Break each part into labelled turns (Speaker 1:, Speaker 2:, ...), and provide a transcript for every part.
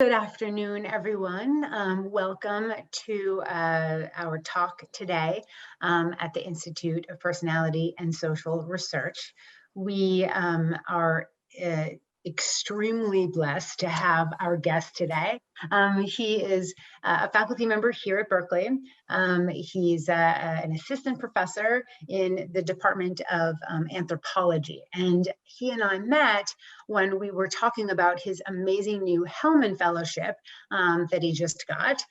Speaker 1: Good afternoon, everyone. Welcome to our talk today at the Institute of Personality and Social Research. We are extremely blessed to have our guest today. He is a faculty member here at Berkeley. He's an assistant professor in the Department of Anthropology. And he and I met when we were talking about his amazing new Hellman Fellowship that he just got.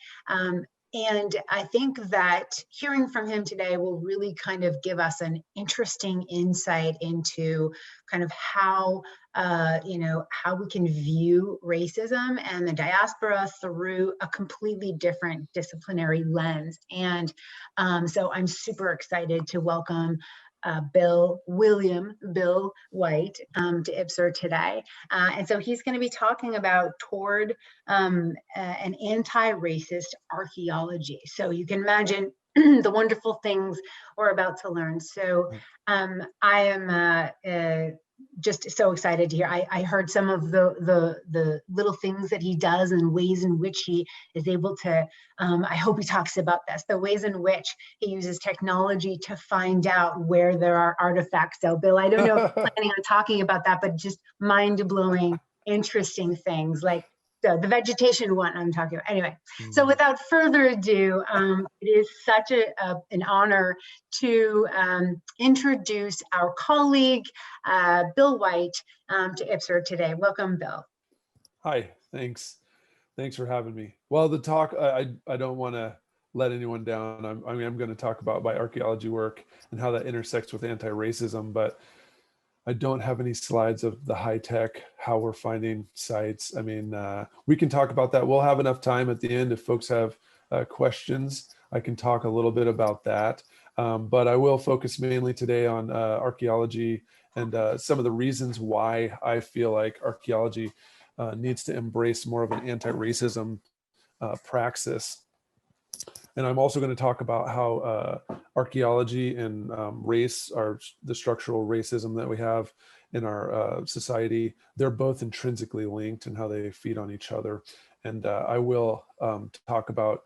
Speaker 1: And I think that hearing from him today will really kind of give us an interesting insight into kind of how how we can view racism and the diaspora through a completely different disciplinary lens. And so I'm super excited to welcome Bill White to IPSR today. And so he's going to be talking about toward an anti-racist archaeology. So you can imagine the wonderful things we're about to learn. So I am just so excited to hear. I heard some of the little things that he does and ways in which he is able to, I hope he talks about this, the ways in which he uses technology to find out where there are artifacts. So Bill, I don't know if you're planning on talking about that, but just mind-blowing, interesting things like the vegetation one I'm talking about. Anyway, so without further ado, it is such an honor to introduce our colleague, Bill White, to IPSR today. Welcome, Bill.
Speaker 2: Hi, thanks. Thanks for having me. Well, the talk, I don't want to let anyone down. I'm going to talk about my archaeology work and how that intersects with anti-racism, but I don't have any slides of the high tech, how we're finding sites. I mean, we can talk about that. We'll have enough time at the end if folks have questions. I can talk a little bit about that. But I will focus mainly today on archaeology and some of the reasons why I feel like archaeology needs to embrace more of an anti-racism praxis. And I'm also going to talk about how archaeology and race are the structural racism that we have in our society. They're both intrinsically linked and how they feed on each other. And I will talk about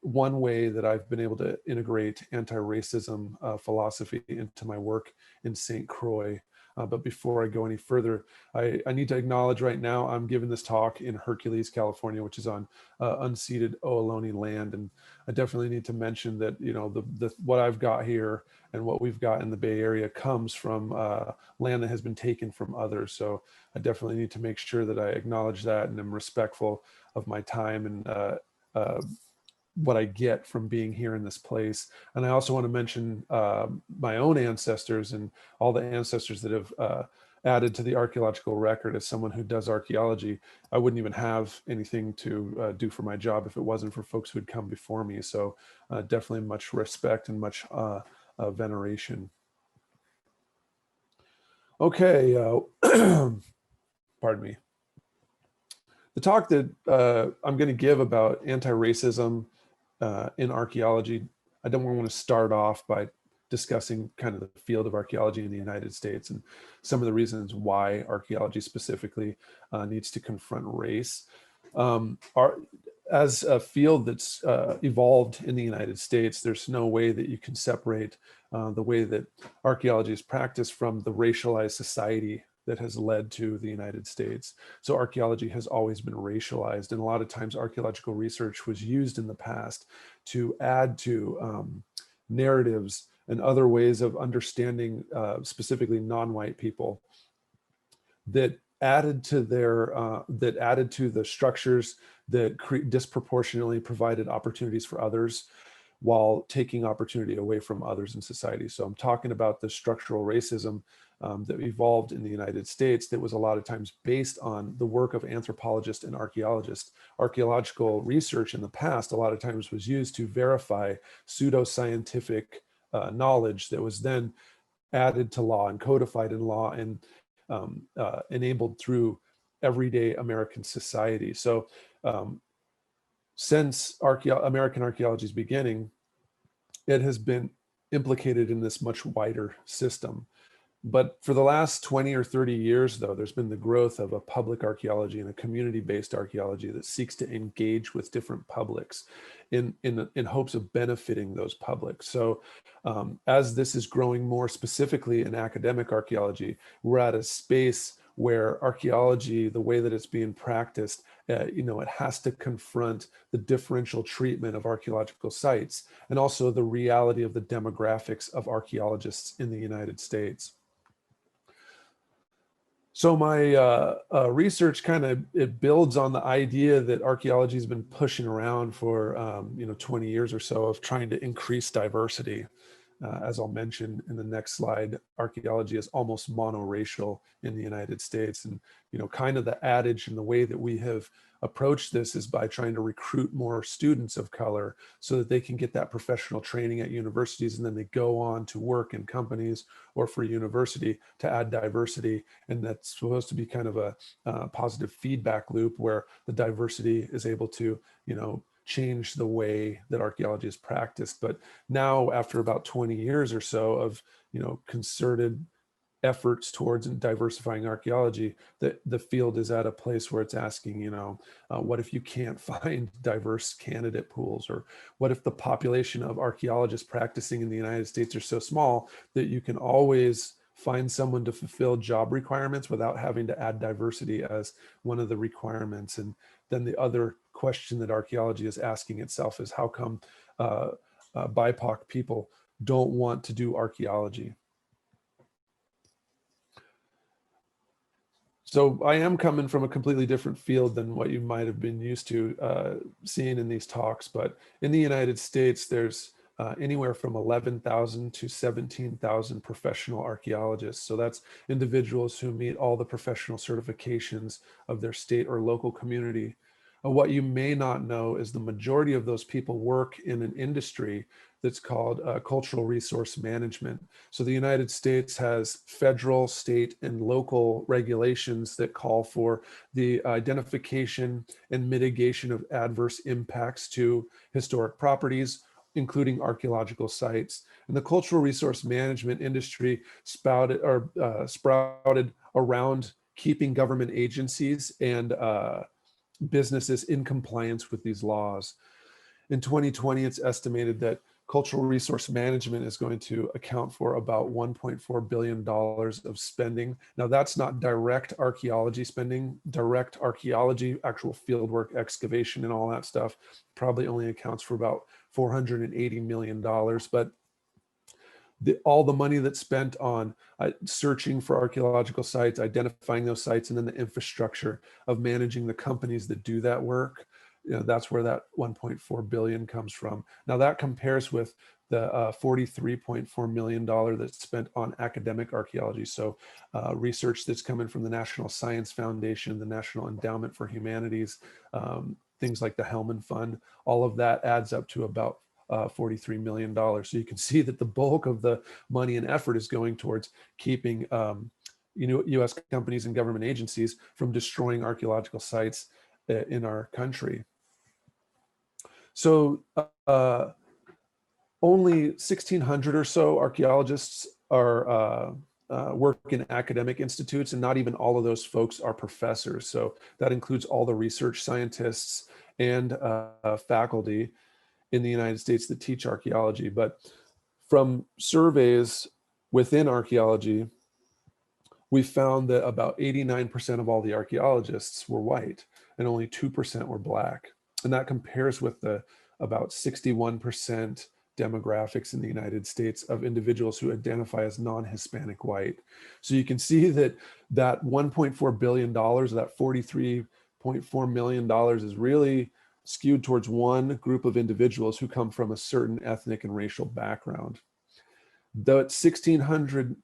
Speaker 2: one way that I've been able to integrate anti-racism philosophy into my work in St. Croix. But before I go any further, I need to acknowledge right now I'm giving this talk in Hercules, California, which is on unceded Ohlone land. And I definitely need to mention that, you know, what I've got here and what we've got in the Bay Area comes from land that has been taken from others. So I definitely need to make sure that I acknowledge that and am respectful of my time and what I get from being here in this place. And I also want to mention my own ancestors and all the ancestors that have added to the archaeological record. As someone who does archaeology, I wouldn't even have anything to do for my job if it wasn't for folks who had come before me. So definitely much respect and much veneration. Okay, pardon me. The talk that I'm going to give about anti-racism in archaeology, I don't want to start off by discussing kind of the field of archaeology in the United States and some of the reasons why archaeology specifically needs to confront race. As a field that's evolved in the United States, there's no way that you can separate the way that archaeology is practiced from the racialized society that has led to the United States. So archaeology has always been racialized, and a lot of times archaeological research was used in the past to add to narratives and other ways of understanding specifically non-white people that added to the structures that disproportionately provided opportunities for others while taking opportunity away from others in society. So I'm talking about the structural racism that evolved in the United States that was a lot of times based on the work of anthropologists and archaeologists. Archaeological research in the past a lot of times was used to verify pseudoscientific knowledge that was then added to law and codified in law and enabled through everyday American society. So since American archaeology's beginning, it has been implicated in this much wider system. But for the last 20 or 30 years, though, there's been the growth of a public archaeology and a community-based archaeology that seeks to engage with different publics in hopes of benefiting those publics. So as this is growing more specifically in academic archaeology, we're at a space where archaeology, the way that it's being practiced, it has to confront the differential treatment of archaeological sites and also the reality of the demographics of archaeologists in the United States. So my research it builds on the idea that archaeology has been pushing around for 20 years or so of trying to increase diversity. As I'll mention in the next slide, archaeology is almost monoracial in the United States. And, kind of the adage and the way that we have approached this is by trying to recruit more students of color so that they can get that professional training at universities, and then they go on to work in companies or for university to add diversity. And that's supposed to be kind of a positive feedback loop where the diversity is able to, change the way that archaeology is practiced. But now, after about 20 years or so of concerted efforts towards diversifying archaeology, the field is at a place where it's asking, what if you can't find diverse candidate pools? Or what if the population of archaeologists practicing in the United States are so small that you can always find someone to fulfill job requirements without having to add diversity as one of the requirements? And then the other question that archaeology is asking itself is, how come BIPOC people don't want to do archaeology? So I am coming from a completely different field than what you might have been used to seeing in these talks. But in the United States, there's anywhere from 11,000 to 17,000 professional archaeologists. So that's individuals who meet all the professional certifications of their state or local community. What you may not know is the majority of those people work in an industry that's called cultural resource management. So the United States has federal, state, and local regulations that call for the identification and mitigation of adverse impacts to historic properties, including archaeological sites. And the cultural resource management industry sprouted around keeping government agencies and businesses in compliance with these laws. In 2020, it's estimated that cultural resource management is going to account for about $1.4 billion of spending. Now, that's not direct archaeology spending. Direct archaeology, actual fieldwork, excavation, and all that stuff probably only accounts for about $480 million. But all the money that's spent on searching for archaeological sites, identifying those sites, and then the infrastructure of managing the companies that do that work, that's where that 1.4 billion comes from. Now that compares with the $43.4 million that's spent on academic archaeology. So research that's coming from the National Science Foundation, the National Endowment for Humanities, things like the Hellman Fund, all of that adds up to about $43 million. So you can see that the bulk of the money and effort is going towards keeping U.S. companies and government agencies from destroying archaeological sites in our country. So only 1,600 or so archaeologists are work in academic institutes, and not even all of those folks are professors. So that includes all the research scientists and faculty in the United States that teach archaeology. But from surveys within archaeology, we found that about 89% of all the archaeologists were white and only 2% were Black. And that compares with the about 61% demographics in the United States of individuals who identify as non-Hispanic white. So you can see that that $1.4 billion, that $43.4 million is really skewed towards one group of individuals who come from a certain ethnic and racial background. Though 1,600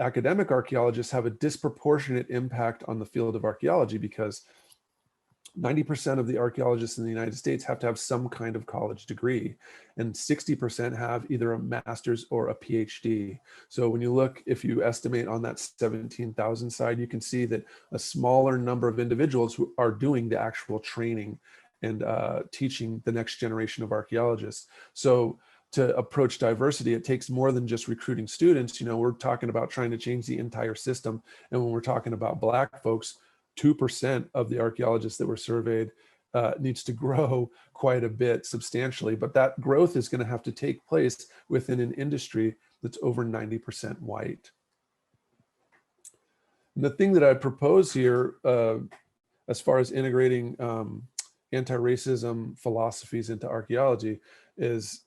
Speaker 2: academic archaeologists have a disproportionate impact on the field of archaeology, because 90% of the archaeologists in the United States have to have some kind of college degree, and 60% have either a master's or a PhD. So when you look, if you estimate on that 17,000 side, you can see that a smaller number of individuals who are doing the actual training and teaching the next generation of archaeologists. So to approach diversity, it takes more than just recruiting students. We're talking about trying to change the entire system. And when we're talking about Black folks, 2% of the archaeologists that were surveyed needs to grow quite a bit substantially, but that growth is going to have to take place within an industry that's over 90% white. And the thing that I propose here, as far as integrating anti-racism philosophies into archaeology, is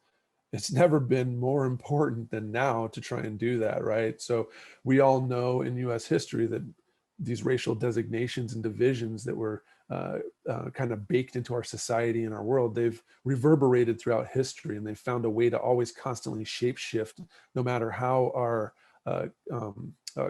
Speaker 2: it's never been more important than now to try and do that, right? So we all know in US history that these racial designations and divisions that were kind of baked into our society and our world, they've reverberated throughout history, and they've found a way to always constantly shape shift, no matter how our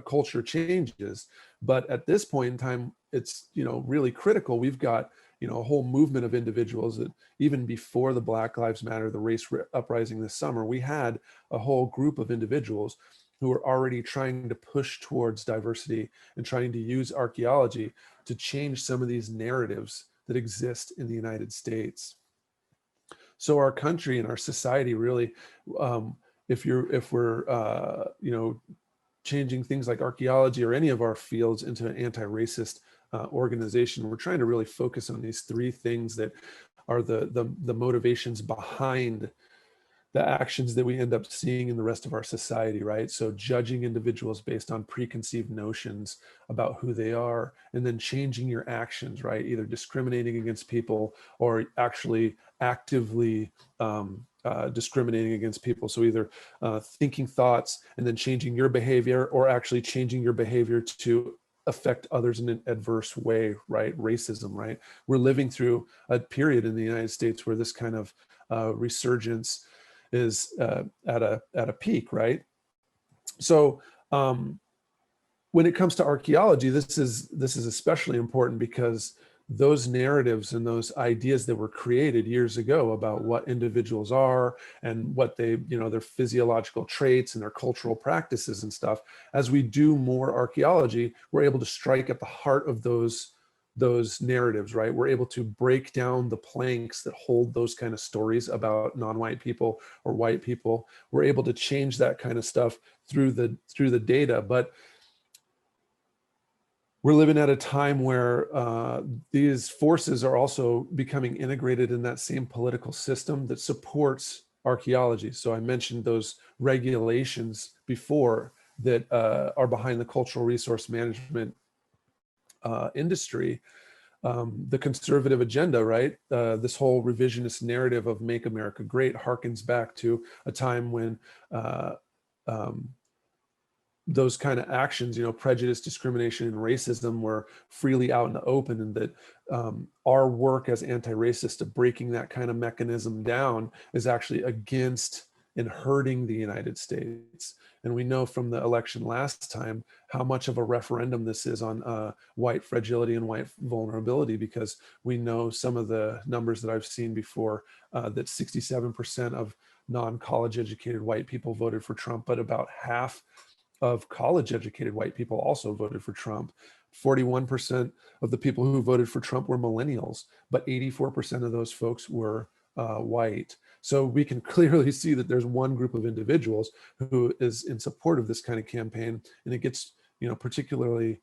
Speaker 2: culture changes. But at this point in time, it's really critical. We've got a whole movement of individuals that even before the Black Lives Matter, the race uprising this summer, we had a whole group of individuals who were already trying to push towards diversity and trying to use archaeology to change some of these narratives that exist in the United States. So our country and our society really, if we're changing things like archaeology or any of our fields into an anti-racist organization, we're trying to really focus on these three things that are the motivations behind the actions that we end up seeing in the rest of our society, right? So judging individuals based on preconceived notions about who they are, and then changing your actions, right? Either discriminating against people or actually actively discriminating against people. So either thinking thoughts and then changing your behavior, or actually changing your behavior to affect others in an adverse way, right? Racism, right? We're living through a period in the United States where this kind of resurgence is at a peak, right? So when it comes to archaeology, this is especially important because those narratives and those ideas that were created years ago about what individuals are and what they, their physiological traits and their cultural practices and stuff, as we do more archaeology, we're able to strike at the heart of those narratives, right? We're able to break down the planks that hold those kind of stories about non-white people or white people. We're able to change that kind of stuff through the data. But we're living at a time where these forces are also becoming integrated in that same political system that supports archaeology. So I mentioned those regulations before that are behind the cultural resource management industry. The conservative agenda, right? This whole revisionist narrative of Make America Great harkens back to a time when those kind of actions, prejudice, discrimination, and racism were freely out in the open, and that our work as anti-racists of breaking that kind of mechanism down is actually against and hurting the United States. And we know from the election last time how much of a referendum this is on white fragility and white vulnerability, because we know some of the numbers that I've seen before, that 67% of non-college educated white people voted for Trump, but about half of college educated white people also voted for Trump. 41% of the people who voted for Trump were millennials, but 84% of those folks were white. So we can clearly see that there's one group of individuals who is in support of this kind of campaign, and it gets particularly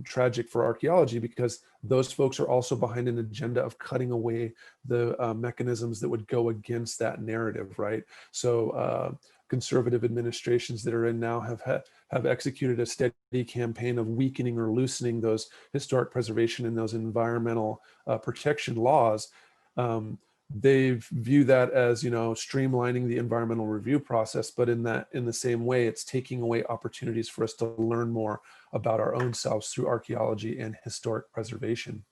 Speaker 2: tragic for archaeology because those folks are also behind an agenda of cutting away the mechanisms that would go against that narrative, right? So conservative administrations that are in now have executed a steady campaign of weakening or loosening those historic preservation and those environmental protection laws. They view that as streamlining the environmental review process, but in the same way, it's taking away opportunities for us to learn more about our own selves through archaeology and historic preservation.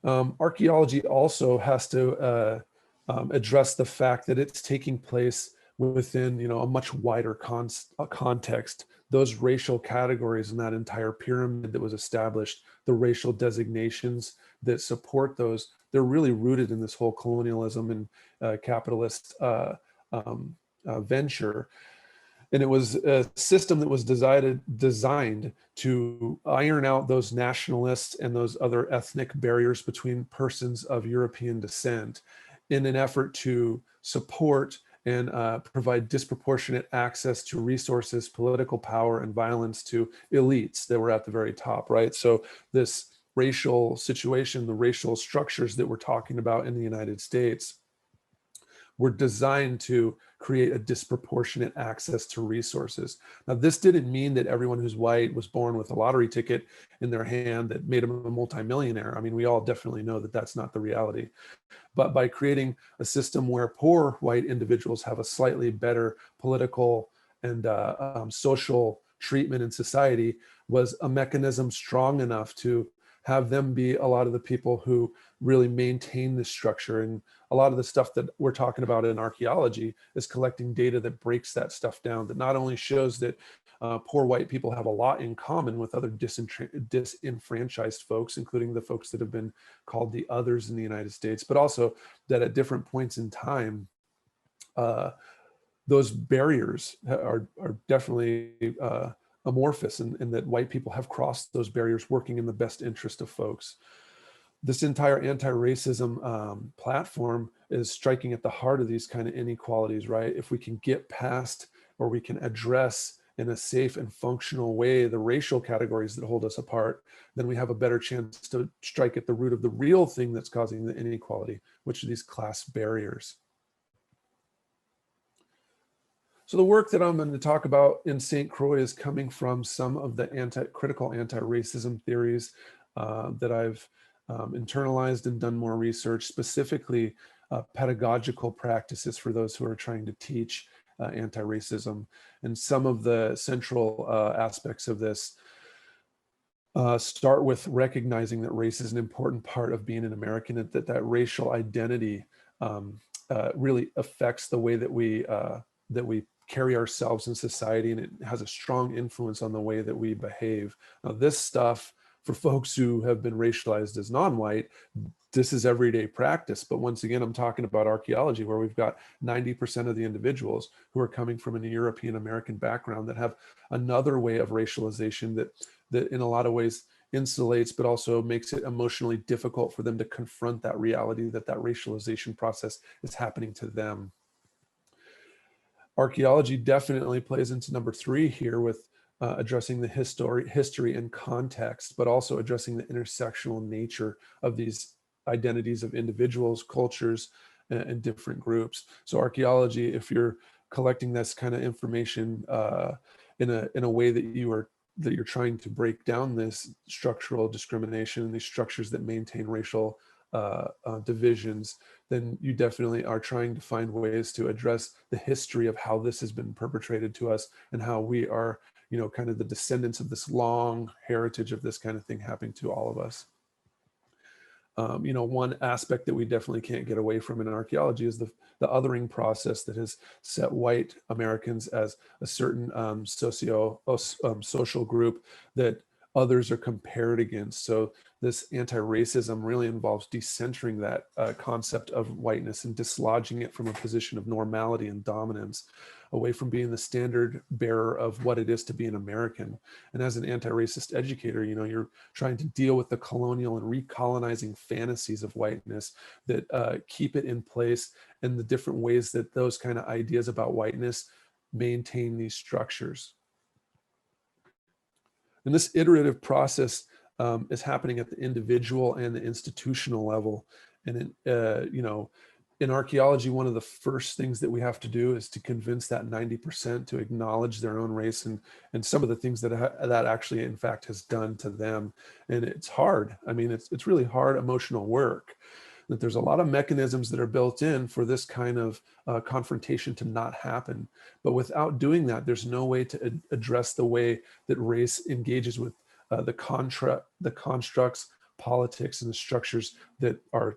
Speaker 2: Archaeology also has to address the fact that it's taking place within a much wider context. Those racial categories and that entire pyramid that was established, the racial designations that support those, they're really rooted in this whole colonialism and capitalist venture. And it was a system that was designed to iron out those nationalists and those other ethnic barriers between persons of European descent in an effort to support and provide disproportionate access to resources, political power, and violence to elites that were at the very top, right? So this racial situation, the racial structures that we're talking about in the United States were designed to create a disproportionate access to resources. Now, this didn't mean that everyone who's white was born with a lottery ticket in their hand that made them a multimillionaire. I mean, we all definitely know that that's not the reality. But by creating a system where poor white individuals have a slightly better political and social treatment in society was a mechanism strong enough to have them be a lot of the people who really maintain this structure. And a lot of the stuff that we're talking about in archaeology is collecting data that breaks that stuff down, that not only shows that poor white people have a lot in common with other disenfranchised folks, including the folks that have been called the others in the United States, but also that at different points in time, those barriers are definitely amorphous, and that white people have crossed those barriers working in the best interest of folks. This entire anti-racism platform is striking at the heart of these kind of inequalities, right? If we can get past, or we can address in a safe and functional way the racial categories that hold us apart, then we have a better chance to strike at the root of the real thing that's causing the inequality, which are these class barriers. So the work that I'm going to talk about in St. Croix is coming from some of the critical anti-racism theories that I've internalized and done more research, specifically pedagogical practices for those who are trying to teach anti-racism. And some of the central aspects of this start with recognizing that race is an important part of being an American, and that racial identity really affects the way that we carry ourselves in society, and it has a strong influence on the way that we behave. Now, this stuff, for folks who have been racialized as non-white, this is everyday practice. But once again, I'm talking about archaeology, where we've got 90% of the individuals who are coming from an European American background that have another way of racialization that in a lot of ways insulates, but also makes it emotionally difficult for them to confront that reality, that racialization process is happening to them. Archaeology definitely plays into number 3 here with addressing the history and context, but also addressing the intersectional nature of these identities of individuals, cultures, and different groups. So archaeology, if you're collecting this kind of information in a way that you're trying to break down this structural discrimination and these structures that maintain racial divisions, then you definitely are trying to find ways to address the history of how this has been perpetrated to us, and how we are, kind of the descendants of this long heritage of this kind of thing happening to all of us. One aspect that we definitely can't get away from in archaeology is the othering process that has set white Americans as a certain social group that others are compared against. So this anti-racism really involves decentering that concept of whiteness and dislodging it from a position of normality and dominance, away from being the standard bearer of what it is to be an American. And as an anti-racist educator, you're trying to deal with the colonial and recolonizing fantasies of whiteness that keep it in place, and the different ways that those kind of ideas about whiteness maintain these structures. And this iterative process is happening at the individual and the institutional level. And in archaeology, one of the first things that we have to do is to convince that 90% to acknowledge their own race and some of the things that actually, in fact, has done to them. And it's hard. I mean, it's really hard emotional work. That there's a lot of mechanisms that are built in for this kind of confrontation to not happen. But without doing that, there's no way to address the way that race engages with the constructs, politics, and the structures that are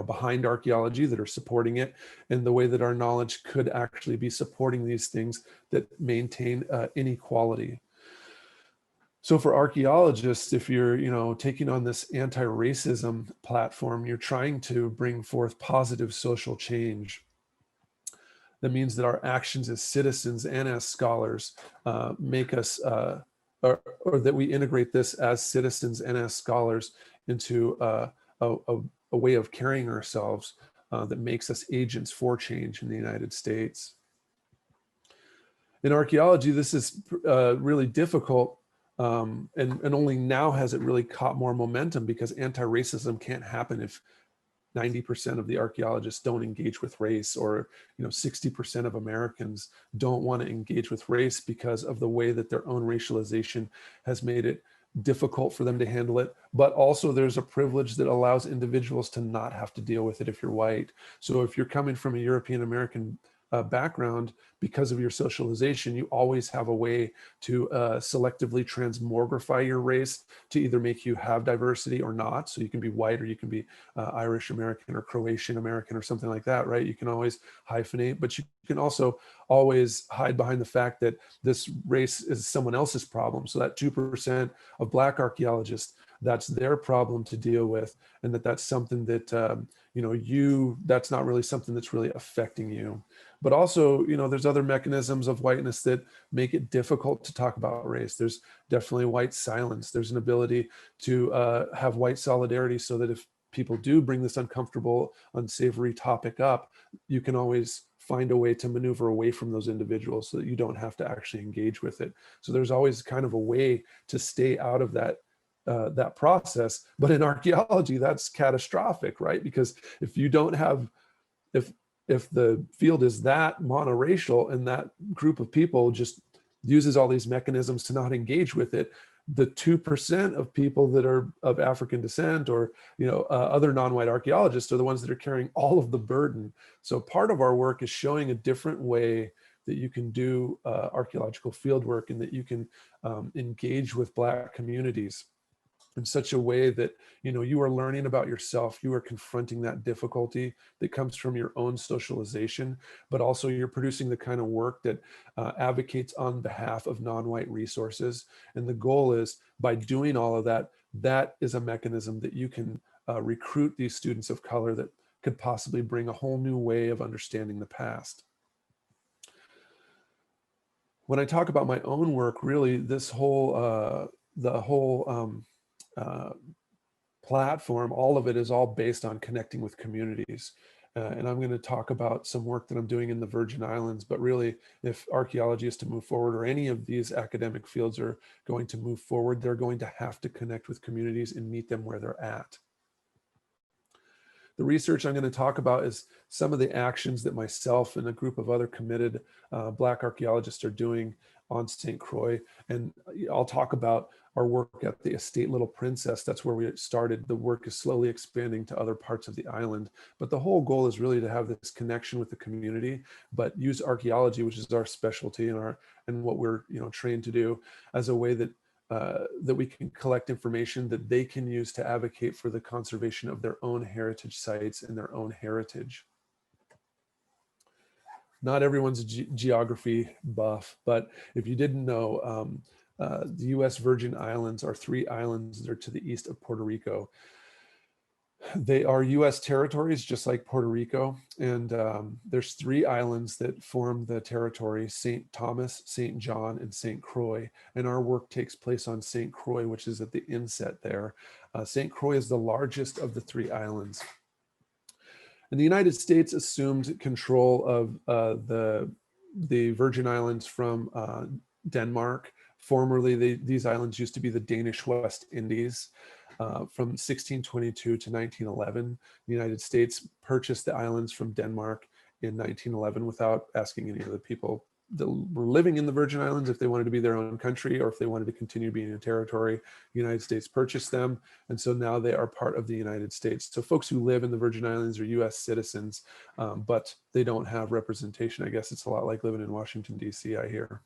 Speaker 2: behind archaeology, that are supporting it, and the way that our knowledge could actually be supporting these things that maintain inequality. So for archaeologists, if you're, taking on this anti-racism platform, you're trying to bring forth positive social change. That means that our actions as citizens and as scholars make us, or that we integrate this as citizens and as scholars into a way of carrying ourselves that makes us agents for change in the United States. In archaeology, this is really difficult, and only now has it really caught more momentum, because anti-racism can't happen if 90% of the archaeologists don't engage with race, or 60% of Americans don't want to engage with race because of the way that their own racialization has made it difficult for them to handle it. But also there's a privilege that allows individuals to not have to deal with it if you're white. So if you're coming from a European American background, because of your socialization, you always have a way to selectively transmogrify your race to either make you have diversity or not. So you can be white, or you can be Irish American or Croatian American or something like that, right? You can always hyphenate, but you can also always hide behind the fact that this race is someone else's problem. So that 2% of Black archaeologists, that's their problem to deal with, and that's something that that's not really something that's really affecting you. But also, there's other mechanisms of whiteness that make it difficult to talk about race. There's definitely white silence. There's an ability to have white solidarity, so that if people do bring this uncomfortable, unsavory topic up, you can always find a way to maneuver away from those individuals so that you don't have to actually engage with it. So there's always kind of a way to stay out of that process. But in archaeology, that's catastrophic, right? Because if you don't have, if the field is that monoracial, and that group of people just uses all these mechanisms to not engage with it, the 2% of people that are of African descent, or other non-white archaeologists, are the ones that are carrying all of the burden. So part of our work is showing a different way that you can do archaeological field work, and that you can engage with Black communities in such a way that you are learning about yourself, you are confronting that difficulty that comes from your own socialization, but also you're producing the kind of work that advocates on behalf of non-white resources. And the goal is, by doing all of that, that is a mechanism that you can recruit these students of color that could possibly bring a whole new way of understanding the past. When I talk about my own work, really this whole platform, all of it is all based on connecting with communities. And I'm going to talk about some work that I'm doing in the Virgin Islands, but really, if archaeology is to move forward, or any of these academic fields are going to move forward, they're going to have to connect with communities and meet them where they're at. The research I'm going to talk about is some of the actions that myself and a group of other committed Black archaeologists are doing on St. Croix. And I'll talk about our work at the estate Little Princess. That's where we started. The work is slowly expanding to other parts of the island. But the whole goal is really to have this connection with the community, but use archaeology, which is our specialty and what we're trained to do, as a way that we can collect information that they can use to advocate for the conservation of their own heritage sites and their own heritage. Not everyone's a geography buff, but if you didn't know, the US Virgin Islands are 3 islands that are to the east of Puerto Rico. They are US territories, just like Puerto Rico. And there's 3 islands that form the territory: St. Thomas, St. John, and St. Croix. And our work takes place on St. Croix, which is at the inset there. St. Croix is the largest of the 3 islands. And the United States assumed control of the Virgin Islands from Denmark. Formerly, these islands used to be the Danish West Indies. From 1622 to 1911, the United States purchased the islands from Denmark in 1911 without asking any of the people that were living in the Virgin Islands if they wanted to be their own country, or if they wanted to continue being a territory. The United States purchased them, and so now they are part of the United States. So folks who live in the Virgin Islands are US citizens, but they don't have representation. I guess it's a lot like living in Washington, DC, I hear.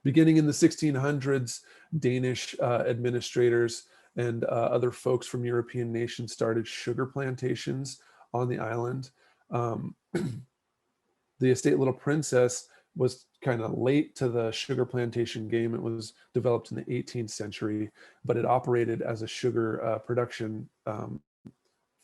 Speaker 2: Beginning in the 1600s, Danish administrators and other folks from European nations started sugar plantations on the island. The estate Little Princess was kind of late to the sugar plantation game. It was developed in the 18th century, but it operated as a sugar production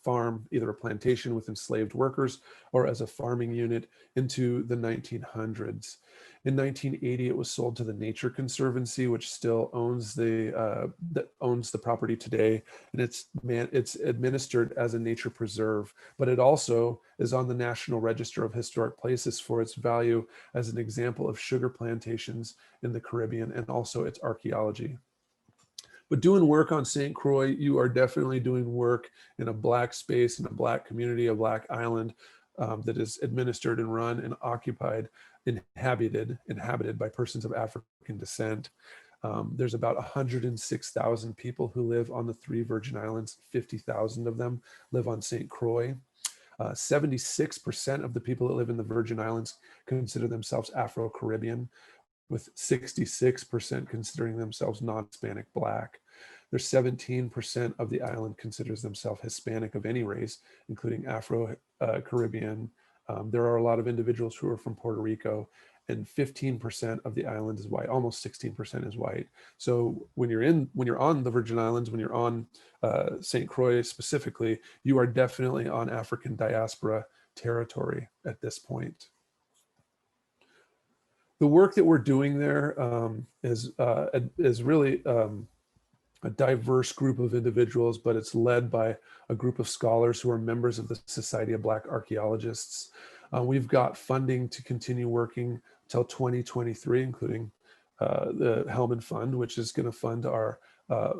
Speaker 2: farm, either a plantation with enslaved workers or as a farming unit into the 1900s. In 1980, it was sold to the Nature Conservancy, which still owns the property today, and it's administered as a nature preserve. But it also is on the National Register of Historic Places for its value as an example of sugar plantations in the Caribbean, and also its archaeology. But doing work on St. Croix, you are definitely doing work in a Black space, in a Black community, a Black island that is administered and run and occupied, inhabited by persons of African descent. There's about 106,000 people who live on the 3 Virgin Islands. 50,000 of them live on St. Croix. 76% of the people that live in the Virgin Islands consider themselves Afro-Caribbean, with 66% considering themselves non-Hispanic Black. There's 17% of the island considers themselves Hispanic of any race, including Afro-Caribbean. There are a lot of individuals who are from Puerto Rico, and 15% of the island is white. Almost 16% is white. So when you're on the Virgin Islands, when you're on St. Croix specifically, you are definitely on African diaspora territory at this point. The work that we're doing there is really a diverse group of individuals, but it's led by a group of scholars who are members of the Society of Black Archaeologists. We've got funding to continue working till 2023, including the Hellman Fund, which is going to fund our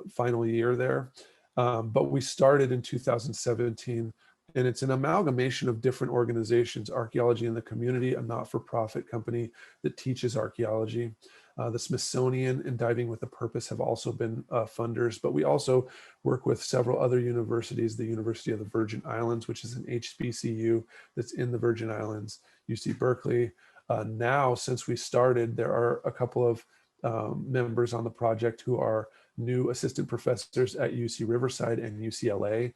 Speaker 2: final year there. But we started in 2017, and it's an amalgamation of different organizations: Archaeology in the Community, a not-for-profit company that teaches archaeology. The Smithsonian and Diving with a Purpose have also been funders, but we also work with several other universities: the University of the Virgin Islands, which is an HBCU that's in the Virgin Islands, UC Berkeley. Now, since we started, there are a couple of members on the project who are new assistant professors at UC Riverside and UCLA.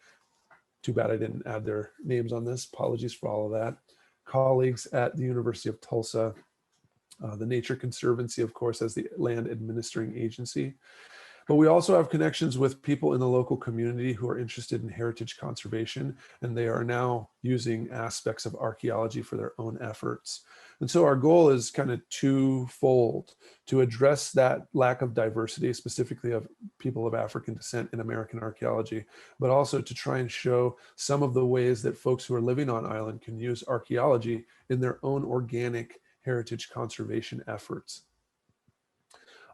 Speaker 2: Too bad I didn't add their names on this. Apologies for all of that. Colleagues at the University of Tulsa, the Nature Conservancy, of course, as the land administering agency. But we also have connections with people in the local community who are interested in heritage conservation, and they are now using aspects of archaeology for their own efforts. And so our goal is kind of twofold: to address that lack of diversity, specifically of people of African descent in American archaeology, but also to try and show some of the ways that folks who are living on island can use archaeology in their own organic heritage conservation efforts.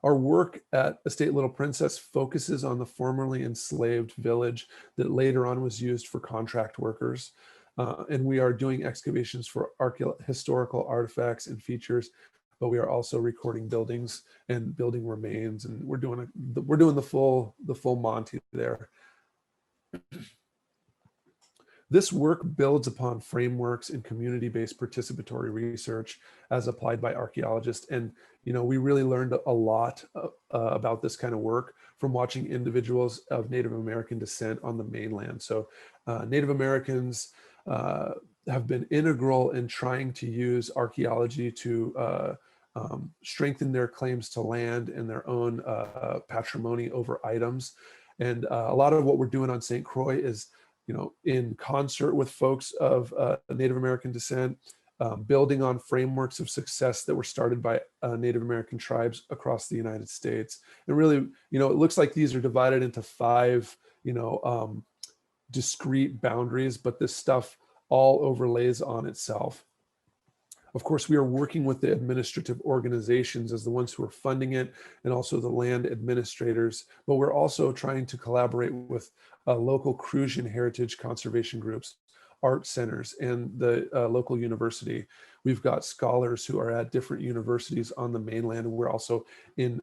Speaker 2: Our work at Estate Little Princess focuses on the formerly enslaved village that later on was used for contract workers. And we are doing excavations for historical artifacts and features, but we are also recording buildings and building remains, and we're doing the full Monty there. This work builds upon frameworks in community-based participatory research as applied by archaeologists. And we really learned a lot about this kind of work from watching individuals of Native American descent on the mainland. So Native Americans have been integral in trying to use archaeology to strengthen their claims to land and their own patrimony over items. And a lot of what we're doing on St. Croix is in concert with folks of Native American descent, building on frameworks of success that were started by Native American tribes across the United States. And really, it looks like these are divided into 5, discrete boundaries, but this stuff all overlays on itself. Of course, we are working with the administrative organizations as the ones who are funding it, and also the land administrators, but we're also trying to collaborate with local Crucian heritage conservation groups, art centers, and the local university. We've got scholars who are at different universities on the mainland. We're also in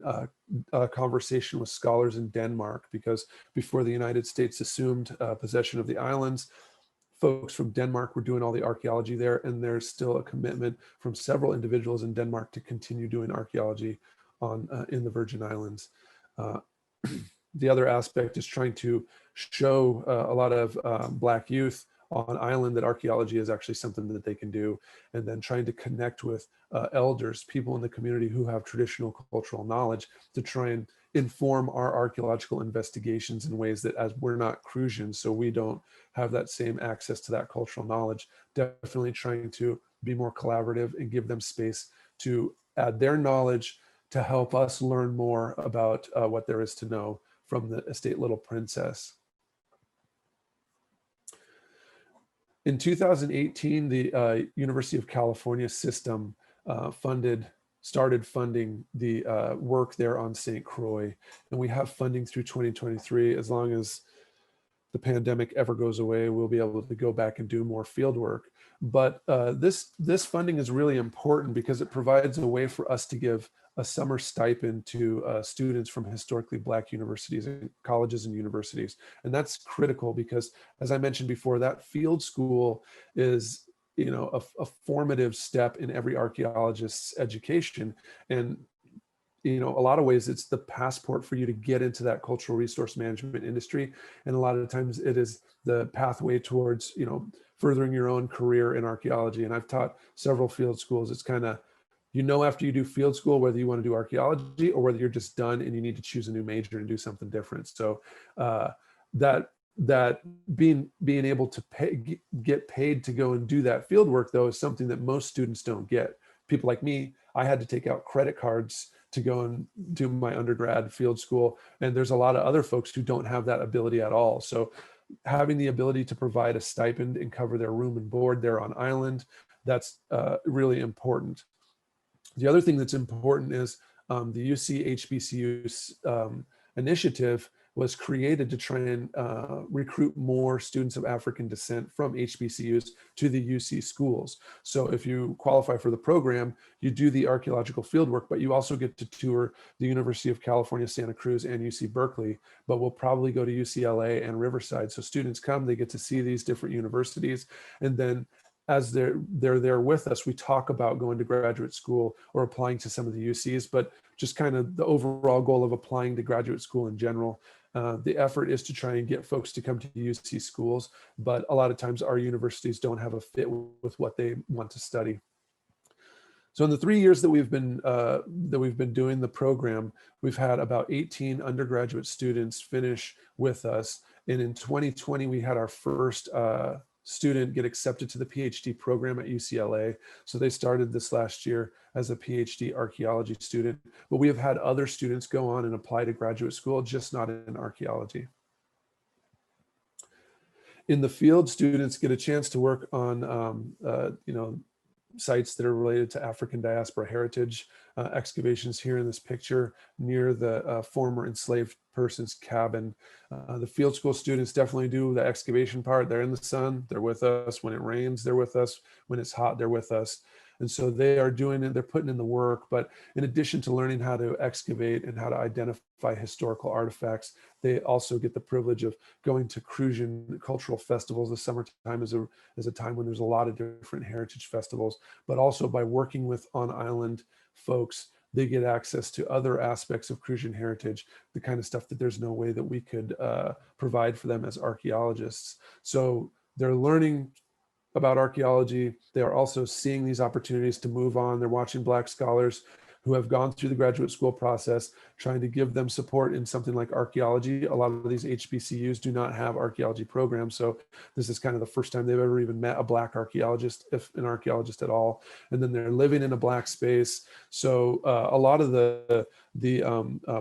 Speaker 2: a conversation with scholars in Denmark, because before the United States assumed possession of the islands, folks from Denmark were doing all the archaeology there, and there's still a commitment from several individuals in Denmark to continue doing archaeology in the Virgin Islands. The other aspect is trying to show a lot of Black youth on island that archaeology is actually something that they can do, and then trying to connect with elders, people in the community who have traditional cultural knowledge to try and inform our archaeological investigations in ways that, as we're not Crucians, so we don't have that same access to that cultural knowledge, definitely trying to be more collaborative and give them space to add their knowledge to help us learn more about what there is to know from the estate Little Princess. In 2018, the University of California system started funding the work there on St. Croix, and we have funding through 2023. As long as the pandemic ever goes away, we'll be able to go back and do more field work. But this funding is really important because it provides a way for us to give a summer stipend to students from historically Black universities and colleges and universities. And that's critical because, as I mentioned before, that field school is, you know, a formative step in every archaeologist's education. And you know, a lot of ways it's the passport for you to get into that cultural resource management industry. And a lot of times it is the pathway towards, you know, furthering your own career in archaeology. And I've taught several field schools. It's kind of, you know, after you do field school, whether you want to do archaeology or whether you're just done and you need to choose a new major and do something different. So that being able to get paid to go and do that field work, though, is something that most students don't get. People like me, I had to take out credit cards to go and do my undergrad field school. And there's a lot of other folks who don't have that ability at all. So having the ability to provide a stipend and cover their room and board there on island, that's really important. The other thing that's important is the UC HBCU initiative was created to try and recruit more students of African descent from HBCUs to the UC schools. So if you qualify for the program, you do the archaeological fieldwork, but you also get to tour the University of California, Santa Cruz and UC Berkeley, but we'll probably go to UCLA and Riverside. So students come, they get to see these different universities, and then as they're there with us, we talk about going to graduate school or applying to some of the UCs, but just kind of the overall goal of applying to graduate school in general. The effort is to try and get folks to come to UC schools, but a lot of times our universities don't have a fit with what they want to study. So in the 3 years that we've been doing the program, we've had about 18 undergraduate students finish with us. And in 2020, we had our first student get accepted to the PhD program at UCLA. So they started this last year as a PhD archaeology student, but we have had other students go on and apply to graduate school, just not in archaeology. In the field, students get a chance to work on, you know, sites that are related to African diaspora heritage, excavations here in this picture near the former enslaved person's cabin. The field school students definitely do the excavation part. They're in the sun, they're with us. When it rains, they're with us. When it's hot, they're with us. And so they are doing it, they're putting in the work, but in addition to learning how to excavate and how to identify historical artifacts, they also get the privilege of going to Crucian cultural festivals. The summertime is a time when there's a lot of different heritage festivals, but also by working with on-island folks, they get access to other aspects of Crucian heritage, the kind of stuff that there's no way that we could provide for them as archaeologists. So they're learning about archaeology. They are also seeing these opportunities to move on. They're watching Black scholars who have gone through the graduate school process, trying to give them support in something like archaeology. A lot of these HBCUs do not have archaeology programs. So this is kind of the first time they've ever even met a Black archaeologist, if an archaeologist at all. And then they're living in a Black space. So a lot of the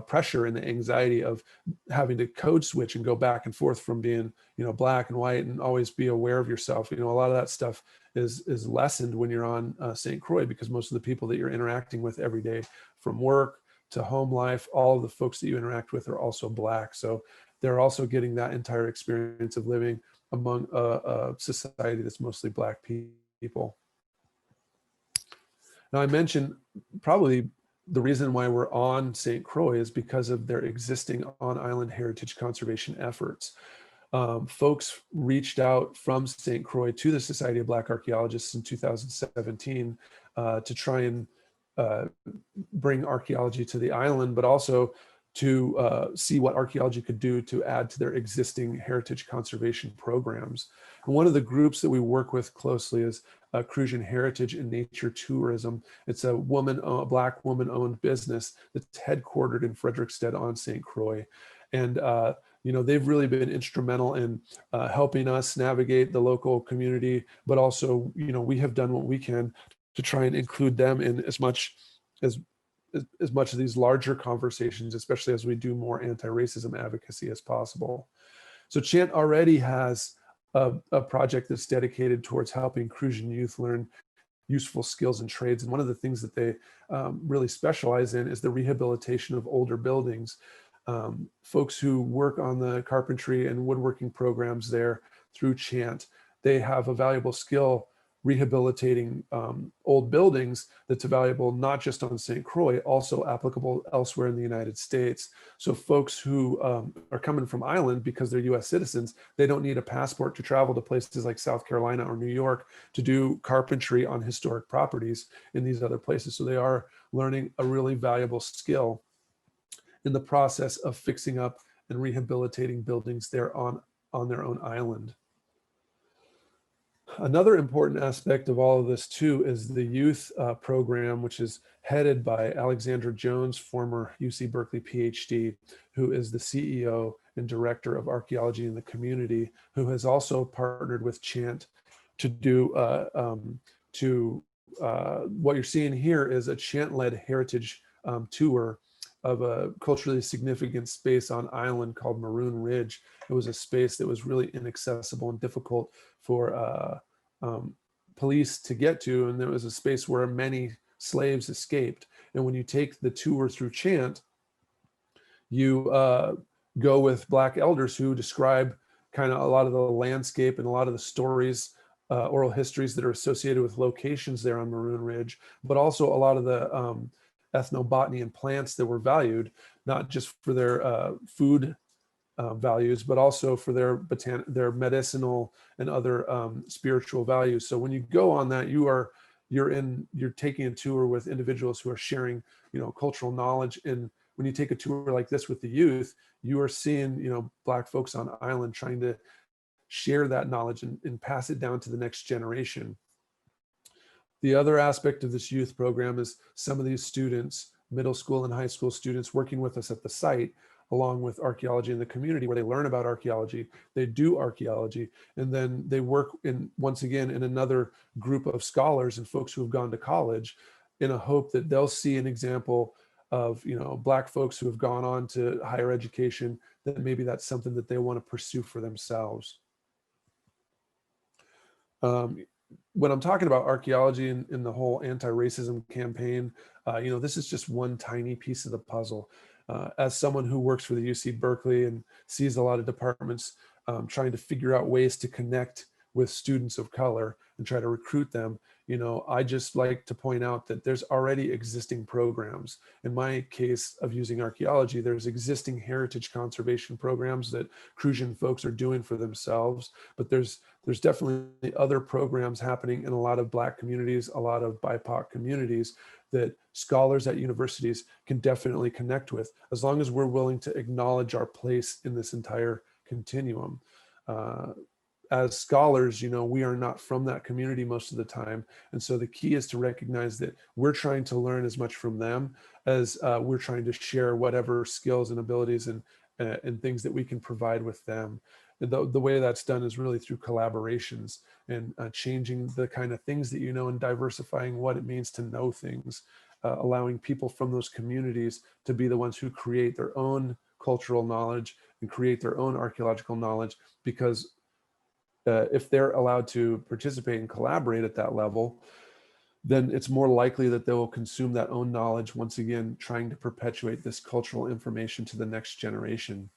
Speaker 2: pressure and the anxiety of having to code switch and go back and forth from being, you know, Black and white and always be aware of yourself. You know, a lot of that stuff is lessened when you're on St. Croix, because most of the people that you're interacting with every day, from work to home life, all of the folks that you interact with are also Black. So they're also getting that entire experience of living among a society that's mostly Black people. Now, I mentioned probably the reason why we're on St. Croix is because of their existing on-island heritage conservation efforts. Folks reached out from St. Croix to the Society of Black Archaeologists in 2017 to try and bring archaeology to the island, but also to see what archaeology could do to add to their existing heritage conservation programs. one of the groups that we work with closely is Crucian Heritage and Nature Tourism. It's a Black woman-owned business that's headquartered in Frederiksted on St. Croix. And they've really been instrumental in helping us navigate the local community, but also, we have done what we can to try and include them in as much of these larger conversations, especially as we do more anti-racism advocacy as possible. So Chant already has a project that's dedicated towards helping Crucian youth learn useful skills and trades. And one of the things that they really specialize in is the rehabilitation of older buildings. Folks who work on the carpentry and woodworking programs there through Chant, they have a valuable skill rehabilitating old buildings that's valuable not just on St. Croix, also applicable elsewhere in the United States. So folks who are coming from Ireland because they're US citizens, they don't need a passport to travel to places like South Carolina or New York to do carpentry on historic properties in these other places. So they are learning a really valuable skill in the process of fixing up and rehabilitating buildings there on their own island. Another important aspect of all of this too is the youth program, which is headed by Alexandra Jones, former UC Berkeley PhD, who is the CEO and director of Archaeology in the Community, who has also partnered with Chant to do what you're seeing here is a Chant-led heritage tour of a culturally significant space on island called Maroon Ridge. It was a space that was really inaccessible and difficult for police to get to, and there was a space where many slaves escaped. And when you take the tour through Chant, you go with Black elders who describe kind of a lot of the landscape and a lot of the stories, oral histories that are associated with locations there on Maroon Ridge, but also a lot of the ethnobotany and plants that were valued, not just for their food values, but also for their medicinal and other spiritual values. So when you go on that, you're taking a tour with individuals who are sharing, cultural knowledge. And when you take a tour like this with the youth, you are seeing, Black folks on island trying to share that knowledge and pass it down to the next generation. The other aspect of this youth program is some of these students, middle school and high school students, working with us at the site, along with Archaeology in the Community, where they learn about archaeology, they do archaeology, and then they work once again in another group of scholars and folks who have gone to college in a hope that they'll see an example of, Black folks who have gone on to higher education, that maybe that's something that they want to pursue for themselves. When I'm talking about archaeology and the whole anti-racism campaign, this is just one tiny piece of the puzzle. As someone who works for the UC Berkeley and sees a lot of departments trying to figure out ways to connect with students of color and try to recruit them, I just like to point out that there's already existing programs. In my case of using archaeology, there's existing heritage conservation programs that Crucian folks are doing for themselves, but there's definitely other programs happening in a lot of Black communities, a lot of BIPOC communities that scholars at universities can definitely connect with, as long as we're willing to acknowledge our place in this entire continuum. As scholars, we are not from that community most of the time. And so the key is to recognize that we're trying to learn as much from them as we're trying to share whatever skills and abilities and things that we can provide with them. And the way that's done is really through collaborations and changing the kind of things that and diversifying what it means to know things, allowing people from those communities to be the ones who create their own cultural knowledge and create their own archaeological knowledge, because if they're allowed to participate and collaborate at that level, then it's more likely that they will consume that own knowledge, once again, trying to perpetuate this cultural information to the next generation.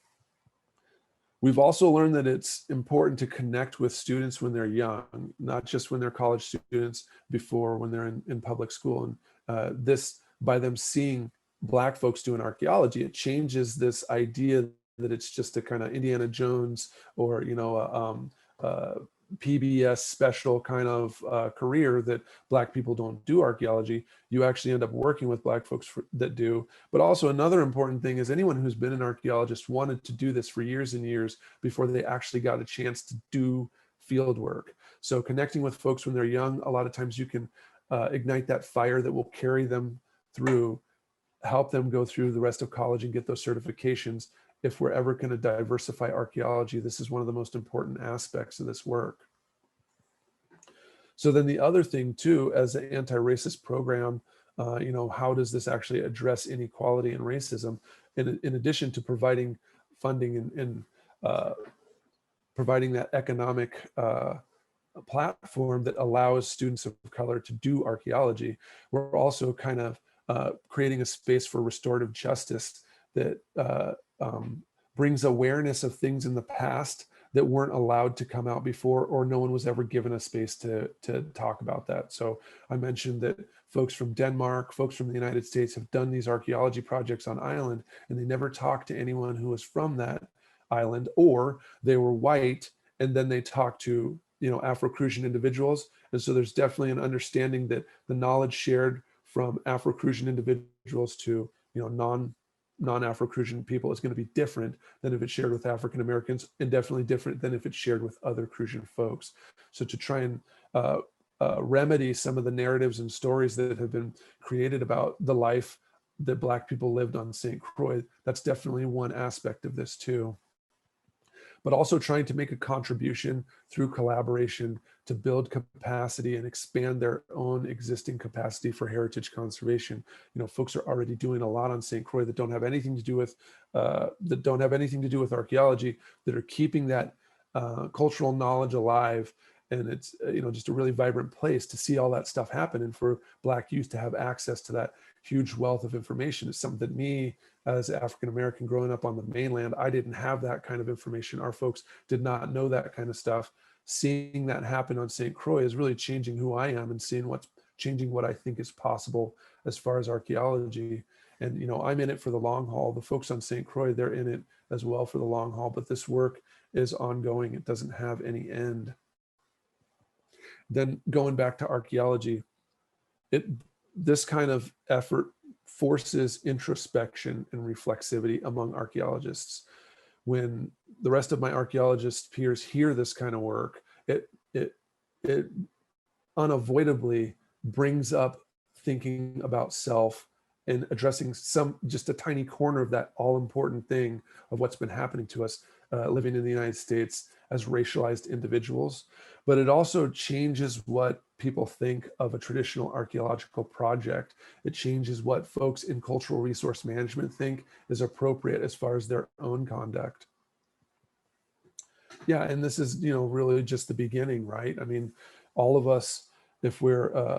Speaker 2: We've also learned that it's important to connect with students when they're young, not just when they're college students, before when they're in public school. And this, by them seeing Black folks doing archaeology, it changes this idea that it's just a kind of Indiana Jones or, PBS special kind of career, that Black people don't do archaeology. You actually end up working with Black folks that do. But also another important thing is anyone who's been an archaeologist wanted to do this for years and years before they actually got a chance to do field work. So connecting with folks when they're young, a lot of times you can ignite that fire that will carry them through, help them go through the rest of college and get those certifications. If we're ever going to diversify archaeology, this is one of the most important aspects of this work. So then the other thing too, as an anti-racist program, how does this actually address inequality and racism? In addition to providing funding and providing that economic platform that allows students of color to do archaeology, we're also kind of creating a space for restorative justice that brings awareness of things in the past that weren't allowed to come out before, or no one was ever given a space to talk about that. So I mentioned that folks from Denmark, folks from the United States have done these archaeology projects on island, and they never talked to anyone who was from that island, or they were white, and then they talked to Afro-Crucian individuals. And so there's definitely an understanding that the knowledge shared from Afro-Crucian individuals to non-Afro-Crucian people is going to be different than if it's shared with African Americans, and definitely different than if it's shared with other Crucian folks. So to try and remedy some of the narratives and stories that have been created about the life that Black people lived on St. Croix, that's definitely one aspect of this too. But also trying to make a contribution through collaboration to build capacity and expand their own existing capacity for heritage conservation. Folks are already doing a lot on St. Croix that don't have anything to do with archaeology, that are keeping that cultural knowledge alive. And it's just a really vibrant place to see all that stuff happen, and for Black youth to have access to that huge wealth of information is something that me, as African American growing up on the mainland, I didn't have that kind of information. Our folks did not know that kind of stuff. Seeing that happen on St. Croix is really changing who I am and seeing what's changing what I think is possible as far as archaeology. And I'm in it for the long haul. The folks on St. Croix, they're in it as well for the long haul, but this work is ongoing. It doesn't have any end. Then going back to archaeology, this kind of effort forces introspection and reflexivity among archaeologists. When the rest of my archaeologist peers hear this kind of work, it unavoidably brings up thinking about self and addressing just a tiny corner of that all-important thing of what's been happening to us living in the United States as racialized individuals. But it also changes what people think of a traditional archaeological project. It changes what folks in cultural resource management think is appropriate as far as their own conduct. Yeah, and this is, really just the beginning, right? I mean, all of us, if we're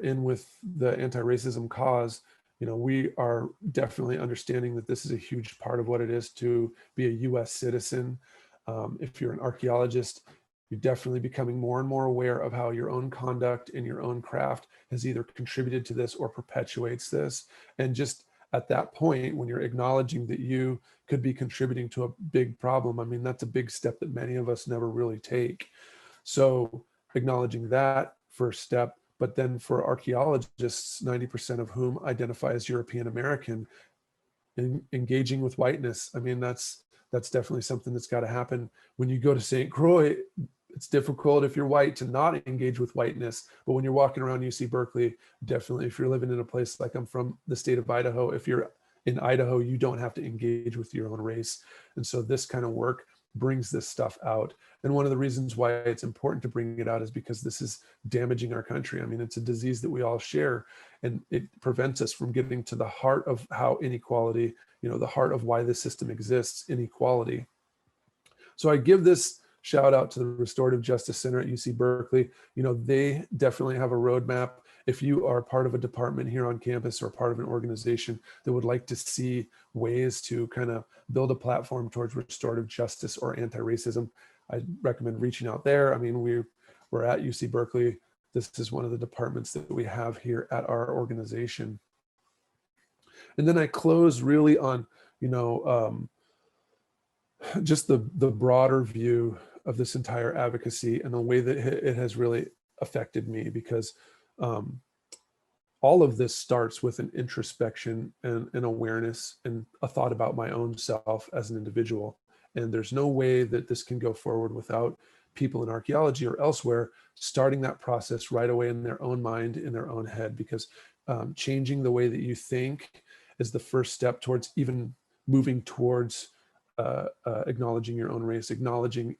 Speaker 2: in with the anti-racism cause, we are definitely understanding that this is a huge part of what it is to be a US citizen. If you're an archaeologist, you're definitely becoming more and more aware of how your own conduct in your own craft has either contributed to this or perpetuates this. And just at that point, when you're acknowledging that you could be contributing to a big problem, I mean, that's a big step that many of us never really take. So acknowledging that first step, but then for archaeologists, 90% of whom identify as European American, engaging with whiteness, I mean, that's definitely something that's got to happen. When you go to St. Croix, it's difficult if you're white to not engage with whiteness. But when you're walking around UC Berkeley, definitely if you're living in a place like I'm from the state of Idaho, if you're in Idaho, you don't have to engage with your own race. And so this kind of work brings this stuff out. And one of the reasons why it's important to bring it out is because this is damaging our country. I mean, it's a disease that we all share, and it prevents us from getting to the heart of how inequality, the heart of why this system exists, inequality. So I give this shout out to the Restorative Justice Center at UC Berkeley. They definitely have a roadmap. If you are part of a department here on campus or part of an organization that would like to see ways to kind of build a platform towards restorative justice or anti-racism, I recommend reaching out there. I mean, we're at UC Berkeley. This is one of the departments that we have here at our organization. And then I close really on, just the broader view of this entire advocacy and the way that it has really affected me, because all of this starts with an introspection and an awareness and a thought about my own self as an individual. And there's no way that this can go forward without people in archaeology or elsewhere starting that process right away in their own mind, in their own head, because changing the way that you think is the first step towards even moving towards acknowledging your own race, acknowledging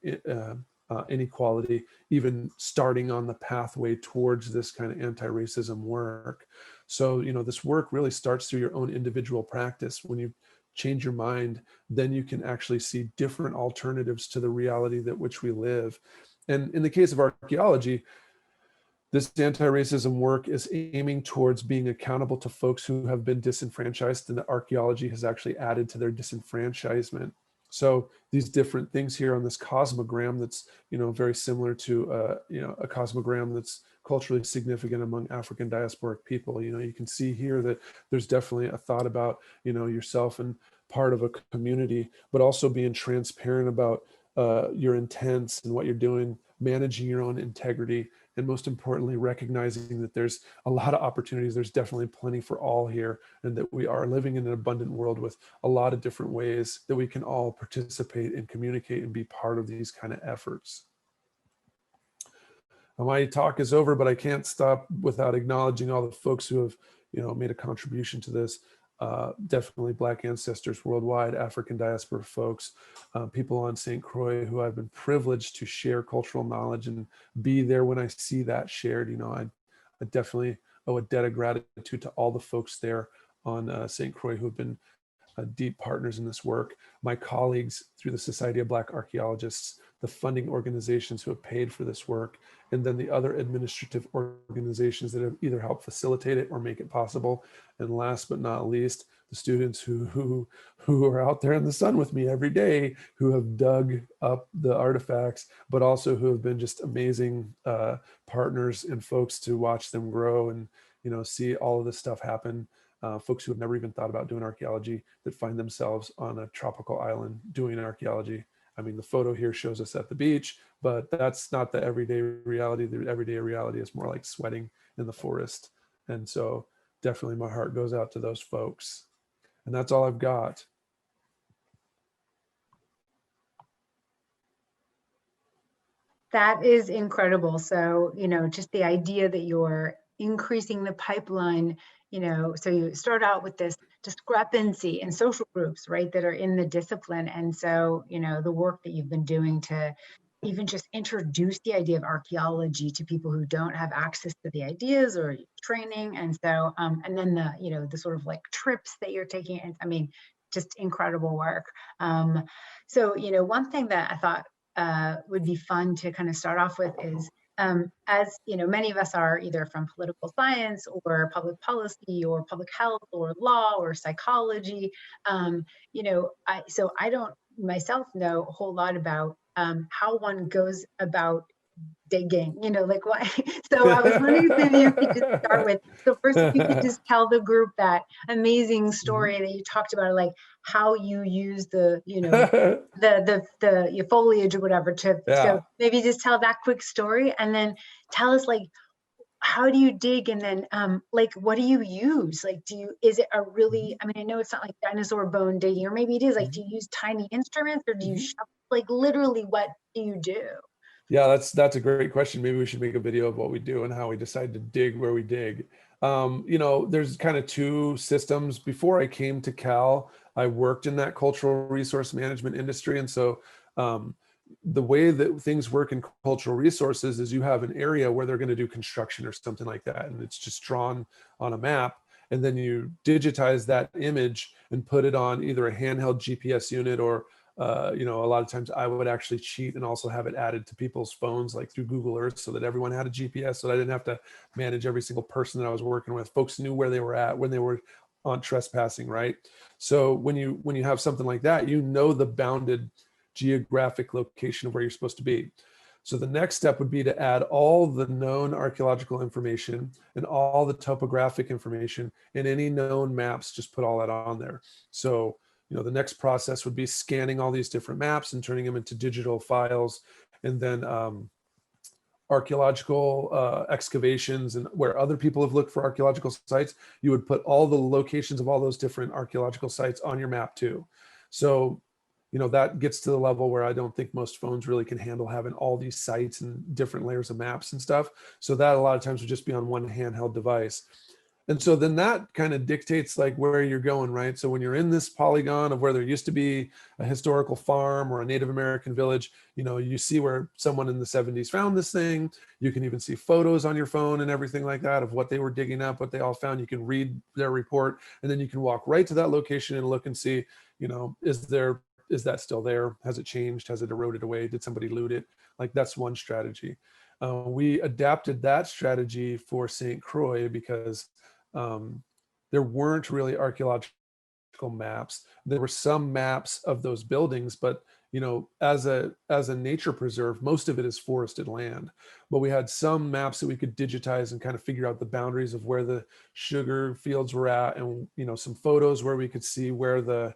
Speaker 2: inequality, even starting on the pathway towards this kind of anti-racism work. So, this work really starts through your own individual practice. When you change your mind, then you can actually see different alternatives to the reality that which we live. And in the case of archaeology, this anti-racism work is aiming towards being accountable to folks who have been disenfranchised, and that archaeology has actually added to their disenfranchisement. So these different things here on this cosmogram that's, very similar to, a cosmogram that's culturally significant among African diasporic people. You can see here that there's definitely a thought about, yourself and part of a community, but also being transparent about your intents and what you're doing, managing your own integrity, and most importantly, recognizing that there's a lot of opportunities. There's definitely plenty for all here, and that we are living in an abundant world with a lot of different ways that we can all participate and communicate and be part of these kind of efforts. My talk is over, but I can't stop without acknowledging all the folks who have, made a contribution to this. Definitely Black ancestors worldwide, African diaspora folks, people on St. Croix who I've been privileged to share cultural knowledge and be there when I see that shared. I definitely owe a debt of gratitude to all the folks there on St. Croix who have been deep partners in this work, my colleagues through the Society of Black Archaeologists, the funding organizations who have paid for this work, and then the other administrative organizations that have either helped facilitate it or make it possible. And last but not least, the students who are out there in the sun with me every day, who have dug up the artifacts, but also who have been just amazing partners and folks to watch them grow and see all of this stuff happen. Folks who have never even thought about doing archaeology that find themselves on a tropical island doing archaeology. I mean, the photo here shows us at the beach, but that's not the everyday reality. The everyday reality is more like sweating in the forest. And so definitely my heart goes out to those folks. And that's all I've got.
Speaker 1: That is incredible. So, just the idea that you're increasing the pipeline, so you start out with this discrepancy in social groups, right, that are in the discipline. And so, the work that you've been doing to even just introduce the idea of archaeology to people who don't have access to the ideas or training. And so, and then the sort of like trips that you're taking, and I mean, just incredible work. So, one thing that I thought would be fun to kind of start off with is, as many of us are either from political science or public policy or public health or law or psychology, so I don't myself know a whole lot about how one goes about digging, like what. So I was wondering if maybe you could just start with, so first, if you could just tell the group that amazing story that you talked about, like how you use the, the foliage or whatever to, so maybe just tell that quick story and then tell us like, how do you dig? And then like, what do you use? Like, is it a really, I mean, I know it's not like dinosaur bone digging, or maybe it is, like, do you use tiny instruments or do you like literally what do you do?
Speaker 2: Yeah, that's a great question. Maybe we should make a video of what we do and how we decide to dig where we dig. There's kind of two systems. Before I came to Cal, I worked in that cultural resource management industry. And so the way that things work in cultural resources is you have an area where they're going to do construction or something like that. And it's just drawn on a map. And then you digitize that image and put it on either a handheld GPS unit or a lot of times I would actually cheat and also have it added to people's phones, like through Google Earth, so that everyone had a GPS, so that I didn't have to manage every single person that I was working with. Folks knew where they were at when they were on trespassing, right? So when you have something like that, the bounded geographic location of where you're supposed to be. So the next step would be to add all the known archaeological information and all the topographic information and any known maps, just put all that on there. So the next process would be scanning all these different maps and turning them into digital files. And then archaeological excavations and where other people have looked for archaeological sites, you would put all the locations of all those different archaeological sites on your map too. So that gets to the level where I don't think most phones really can handle having all these sites and different layers of maps and stuff. So that a lot of times would just be on one handheld device. And so then that kind of dictates like where you're going, right? So when you're in this polygon of where there used to be a historical farm or a Native American village, you see where someone in the 70s found this thing. You can even see photos on your phone and everything like that of what they were digging up, what they all found. You can read their report, and then you can walk right to that location and look and see, is that still there? Has it changed? Has it eroded away? Did somebody loot it? Like, that's one strategy. We adapted that strategy for St. Croix because there weren't really archaeological maps. There were some maps of those buildings, but as a nature preserve, most of it is forested land. But we had some maps that we could digitize and kind of figure out the boundaries of where the sugar fields were at, and some photos where we could see where the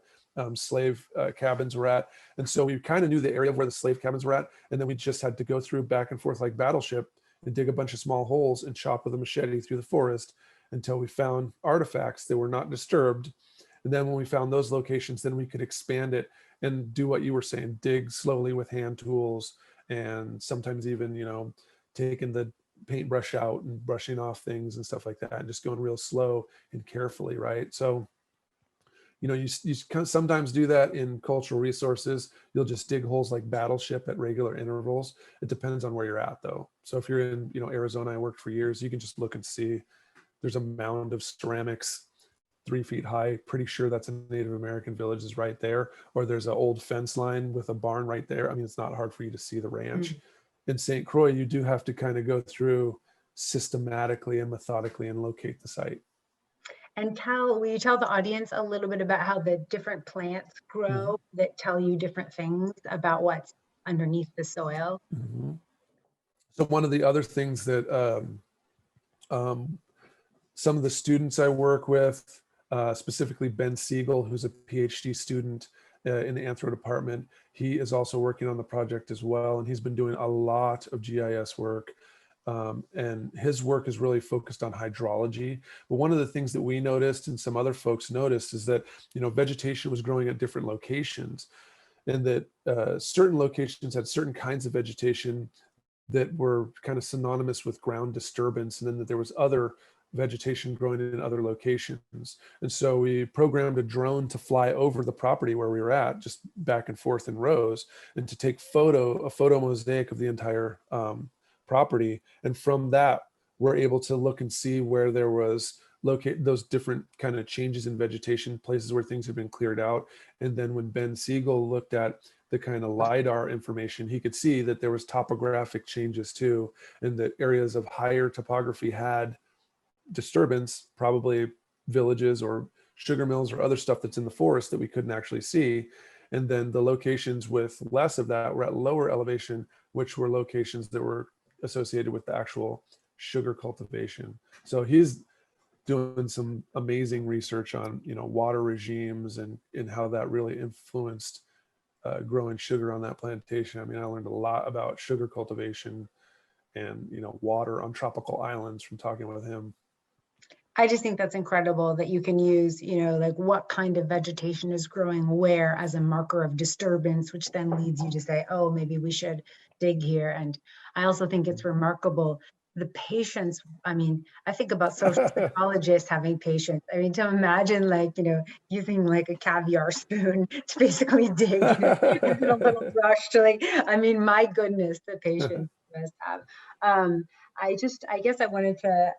Speaker 2: slave cabins were at. And so we kind of knew the area of where the slave cabins were at, and then we just had to go through back and forth like Battleship and dig a bunch of small holes and chop with a machete through the forest until we found artifacts that were not disturbed. And then when we found those locations, then we could expand it and do what you were saying, dig slowly with hand tools, and sometimes even, taking the paintbrush out and brushing off things and stuff like that, and just going real slow and carefully, right? So, you kind of sometimes do that in cultural resources. You'll just dig holes like Battleship at regular intervals. It depends on where you're at, though. So if you're in, Arizona, I worked for years, you can just look and see there's a mound of ceramics 3 feet high. Pretty sure that's a Native American village is right there. Or there's an old fence line with a barn right there. I mean, it's not hard for you to see the ranch. In St. Croix, you do have to kind of go through systematically and methodically and locate the site.
Speaker 1: And will you tell the audience a little bit about how the different plants grow that tell you different things about what's underneath the soil?
Speaker 2: So one of the other things that some of the students I work with, specifically Ben Siegel, who's a PhD student in the Anthro department, he is also working on the project as well. And he's been doing a lot of GIS work. And his work is really focused on hydrology. But one of the things that we noticed and some other folks noticed is that, vegetation was growing at different locations, and that certain locations had certain kinds of vegetation that were kind of synonymous with ground disturbance, and then that there was other vegetation growing in other locations. And so we programmed a drone to fly over the property where we were at, just back and forth in rows, and to take a photo mosaic of the entire property. And from that, we're able to look and see where there was locate those different kind of changes in vegetation, places where things have been cleared out. And then when Ben Siegel looked at the kind of LiDAR information, he could see that there was topographic changes too, and that areas of higher topography had disturbance, probably villages or sugar mills or other stuff that's in the forest that we couldn't actually see. And then the locations with less of that were at lower elevation, which were locations that were associated with the actual sugar cultivation. So he's doing some amazing research on water regimes and how that really influenced growing sugar on that plantation. I mean, I learned a lot about sugar cultivation and water on tropical islands from talking with him.
Speaker 1: I just think that's incredible that you can use, like what kind of vegetation is growing where as a marker of disturbance, which then leads you to say, oh, maybe we should dig here. And I also think it's remarkable the patience. I mean, I think about social psychologists having patience. I mean, to imagine using like a caviar spoon to basically dig using a little brush to I mean, my goodness, the patience you must have. I guess I wanted to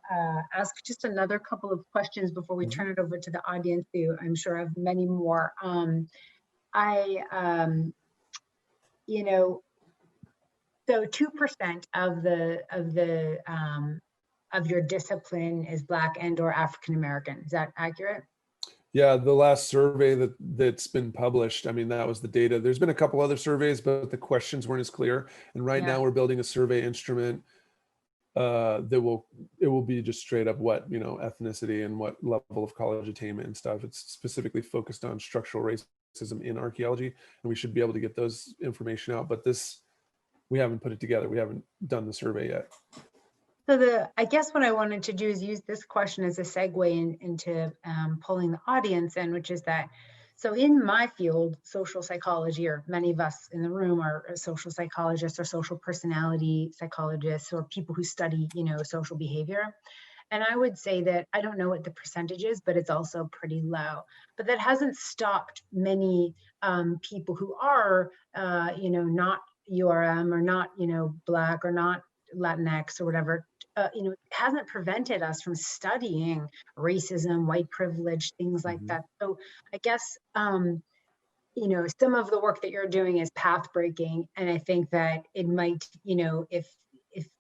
Speaker 1: ask just another couple of questions before we turn it over to the audience, who I'm sure have many more. So 2% of your discipline is Black and/or African American. Is that accurate?
Speaker 2: Yeah, the last survey that's been published, I mean, that was the data. There's been a couple other surveys, but the questions weren't as clear. And right now we're building a survey instrument it will be just straight up what ethnicity and what level of college attainment and stuff. It's specifically focused on structural racism in archaeology, and we should be able to get those information out. But we haven't put it together. We haven't done the survey yet.
Speaker 1: So I guess what I wanted to do is use this question as a segue into pulling the audience in, which is that, So in my field, social psychology, or many of us in the room are social psychologists or social personality psychologists, or people who study, social behavior. And I would say that I don't know what the percentage is, but it's also pretty low. But that hasn't stopped many people who are, not URM, or not, Black, or not Latinx, or whatever. It hasn't prevented us from studying racism, white privilege, things like
Speaker 2: Mhm.
Speaker 1: that. So I guess some of the work that you're doing is path breaking, and I think that it might, if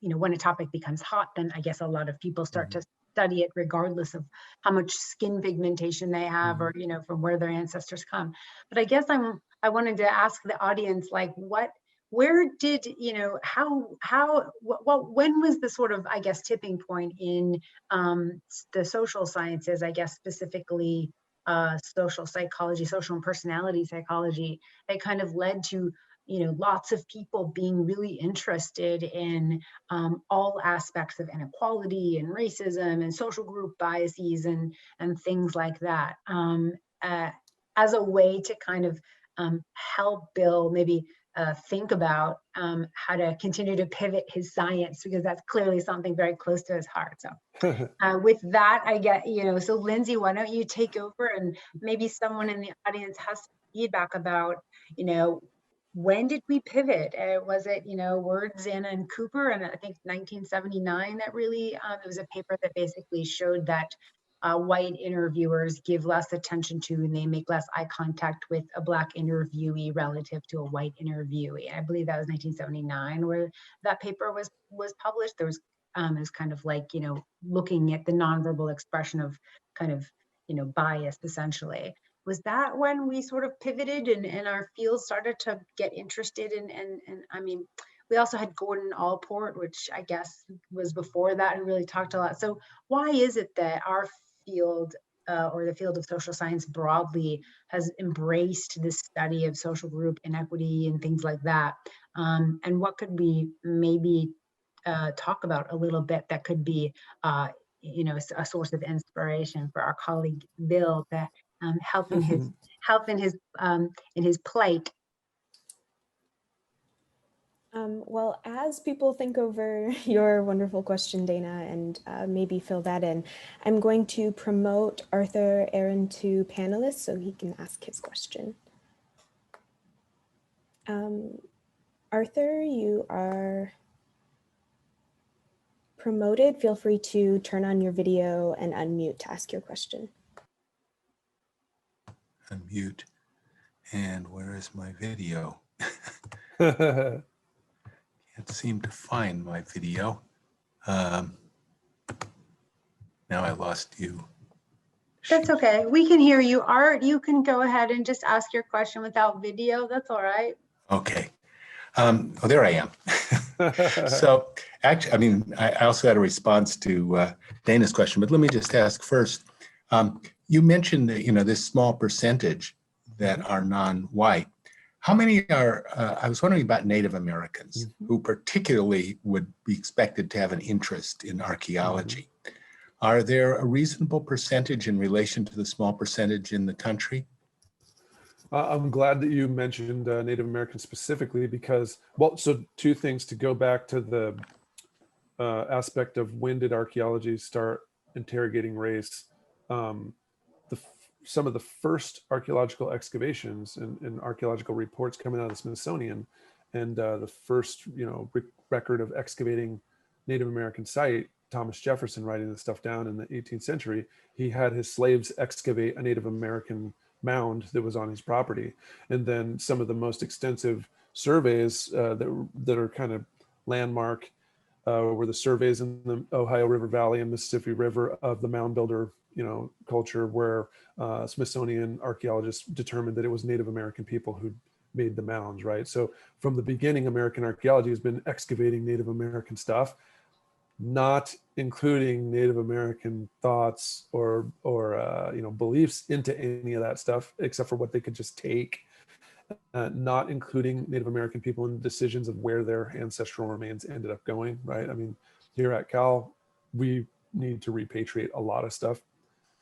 Speaker 1: when a topic becomes hot, then I guess a lot of people start
Speaker 2: Mhm.
Speaker 1: to study it regardless of how much skin pigmentation they have,
Speaker 2: Mhm.
Speaker 1: or from where their ancestors come. But I guess I wanted to ask the audience, like, where did when was the sort of, I guess, tipping point in the social sciences, I guess specifically social psychology, social and personality psychology, that kind of led to lots of people being really interested in all aspects of inequality and racism and social group biases and things like that, uh, as a way to kind of help Bill maybe think about how to continue to pivot his science, because that's clearly something very close to his heart. So with that, I get, so Lindsay, why don't you take over, and maybe someone in the audience has some feedback about, when did we pivot? Was it, Words, Anna, and Cooper, and I think 1979 that really, it was a paper that basically showed that white interviewers give less attention to, and they make less eye contact with a Black interviewee relative to a white interviewee. I believe that was 1979 where that paper was published. There was it was kind of like, looking at the nonverbal expression of kind of, bias, essentially. Was that when we sort of pivoted, and our field started to get interested in, and I mean, we also had Gordon Allport, which I guess was before that, who really talked a lot. So why is it that our field, or the field of social science broadly, has embraced this study of social group inequity and things like that? And what could we maybe talk about a little bit that could be, a source of inspiration for our colleague Bill to help in his in his plight.
Speaker 3: Well, as people think over your wonderful question, Dana, and maybe fill that in, I'm going to promote Arthur Aaron to panelist so he can ask his question. Arthur, you are promoted. Feel free to turn on your video and unmute to ask your question.
Speaker 4: Unmute. And where is my video?
Speaker 2: Mhm.
Speaker 4: Can't seem to find my video. Now I lost you.
Speaker 1: That's okay. We can hear you. Art, you can go ahead and just ask your question without video. That's all right.
Speaker 4: Okay. Oh, there I am. So actually, I mean, I also had a response to Dana's question, but let me just ask first. You mentioned that, this small percentage that are non-white. How many are, I was wondering about Native Americans, who particularly would be expected to have an interest in archaeology. Are there a reasonable percentage in relation to the small percentage in the country?
Speaker 2: I'm glad that you mentioned Native Americans specifically because, well, so two things to go back to the aspect of when did archaeology start interrogating race. Some of the first archaeological excavations and archaeological reports coming out of the Smithsonian, and the first, record of excavating Native American site, Thomas Jefferson writing this stuff down in the 18th century, he had his slaves excavate a Native American mound that was on his property. And then some of the most extensive surveys that are kind of landmark were the surveys in the Ohio River Valley and Mississippi River of the mound builder, culture, where Smithsonian archaeologists determined that it was Native American people who made the mounds, right? So from the beginning, American archaeology has been excavating Native American stuff, not including Native American thoughts or beliefs into any of that stuff, except for what they could just take. Not including Native American people in decisions of where their ancestral remains ended up going, right? I mean, here at Cal, we need to repatriate a lot of stuff.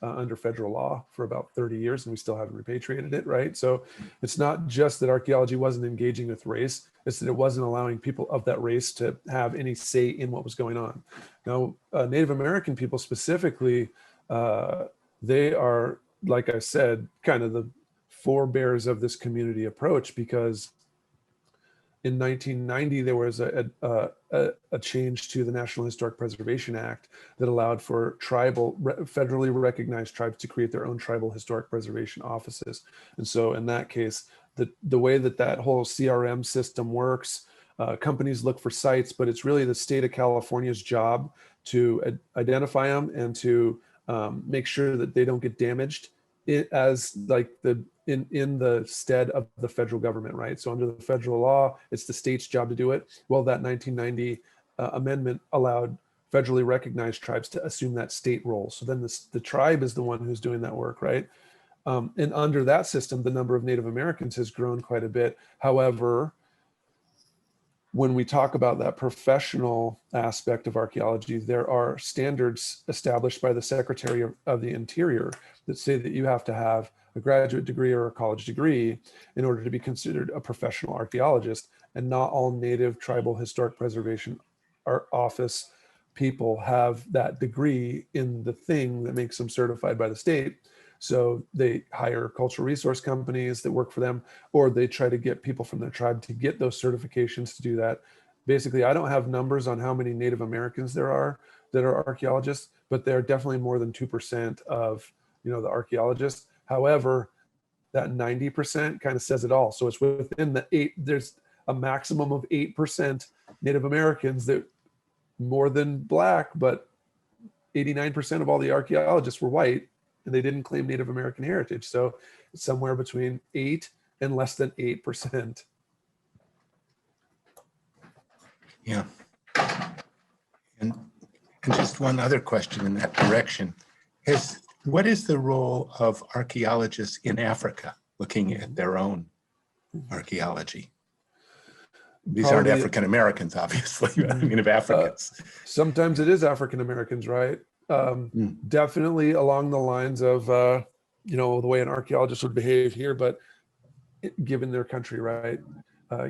Speaker 2: under federal law for about 30 years, and we still haven't repatriated it, right? So it's not just that archaeology wasn't engaging with race, it's that it wasn't allowing people of that race to have any say in what was going on. Now, Native American people specifically, they are, like I said, kind of the forebears of this community approach, because in 1990, there was a change to the National Historic Preservation Act that allowed for federally recognized tribes to create their own tribal historic preservation offices. And so in that case, the way that whole CRM system works, companies look for sites, but it's really the state of California's job to identify them and to make sure that they don't get damaged as like in the stead of the federal government, right? So under the federal law, it's the state's job to do it. Well, that 1990 amendment allowed federally recognized tribes to assume that state role. So then the tribe is the one who's doing that work, right? And under that system, the number of Native Americans has grown quite a bit. However, when we talk about that professional aspect of archaeology, there are standards established by the Secretary of the Interior that say that you have to have a graduate degree or a college degree in order to be considered a professional archaeologist. And not all Native Tribal Historic Preservation Office people have that degree in the thing that makes them certified by the state. So they hire cultural resource companies that work for them, or they try to get people from their tribe to get those certifications to do that. Basically, I don't have numbers on how many Native Americans there are that are archaeologists, but they're definitely more than 2% of, the archaeologists. However, that 90% kind of says it all. So it's within there's a maximum of 8% Native Americans that more than black, but 89% of all the archaeologists were white, and they didn't claim Native American heritage. So it's somewhere between 8 and less than 8%.
Speaker 4: Yeah. And just one other question in that direction is, what is the role of archaeologists in Africa looking at their own archaeology? These aren't African Americans, obviously. I mean, of Africans.
Speaker 2: Sometimes it is African Americans, right? Definitely along the lines of, the way an archaeologist would behave here, but given their country, right?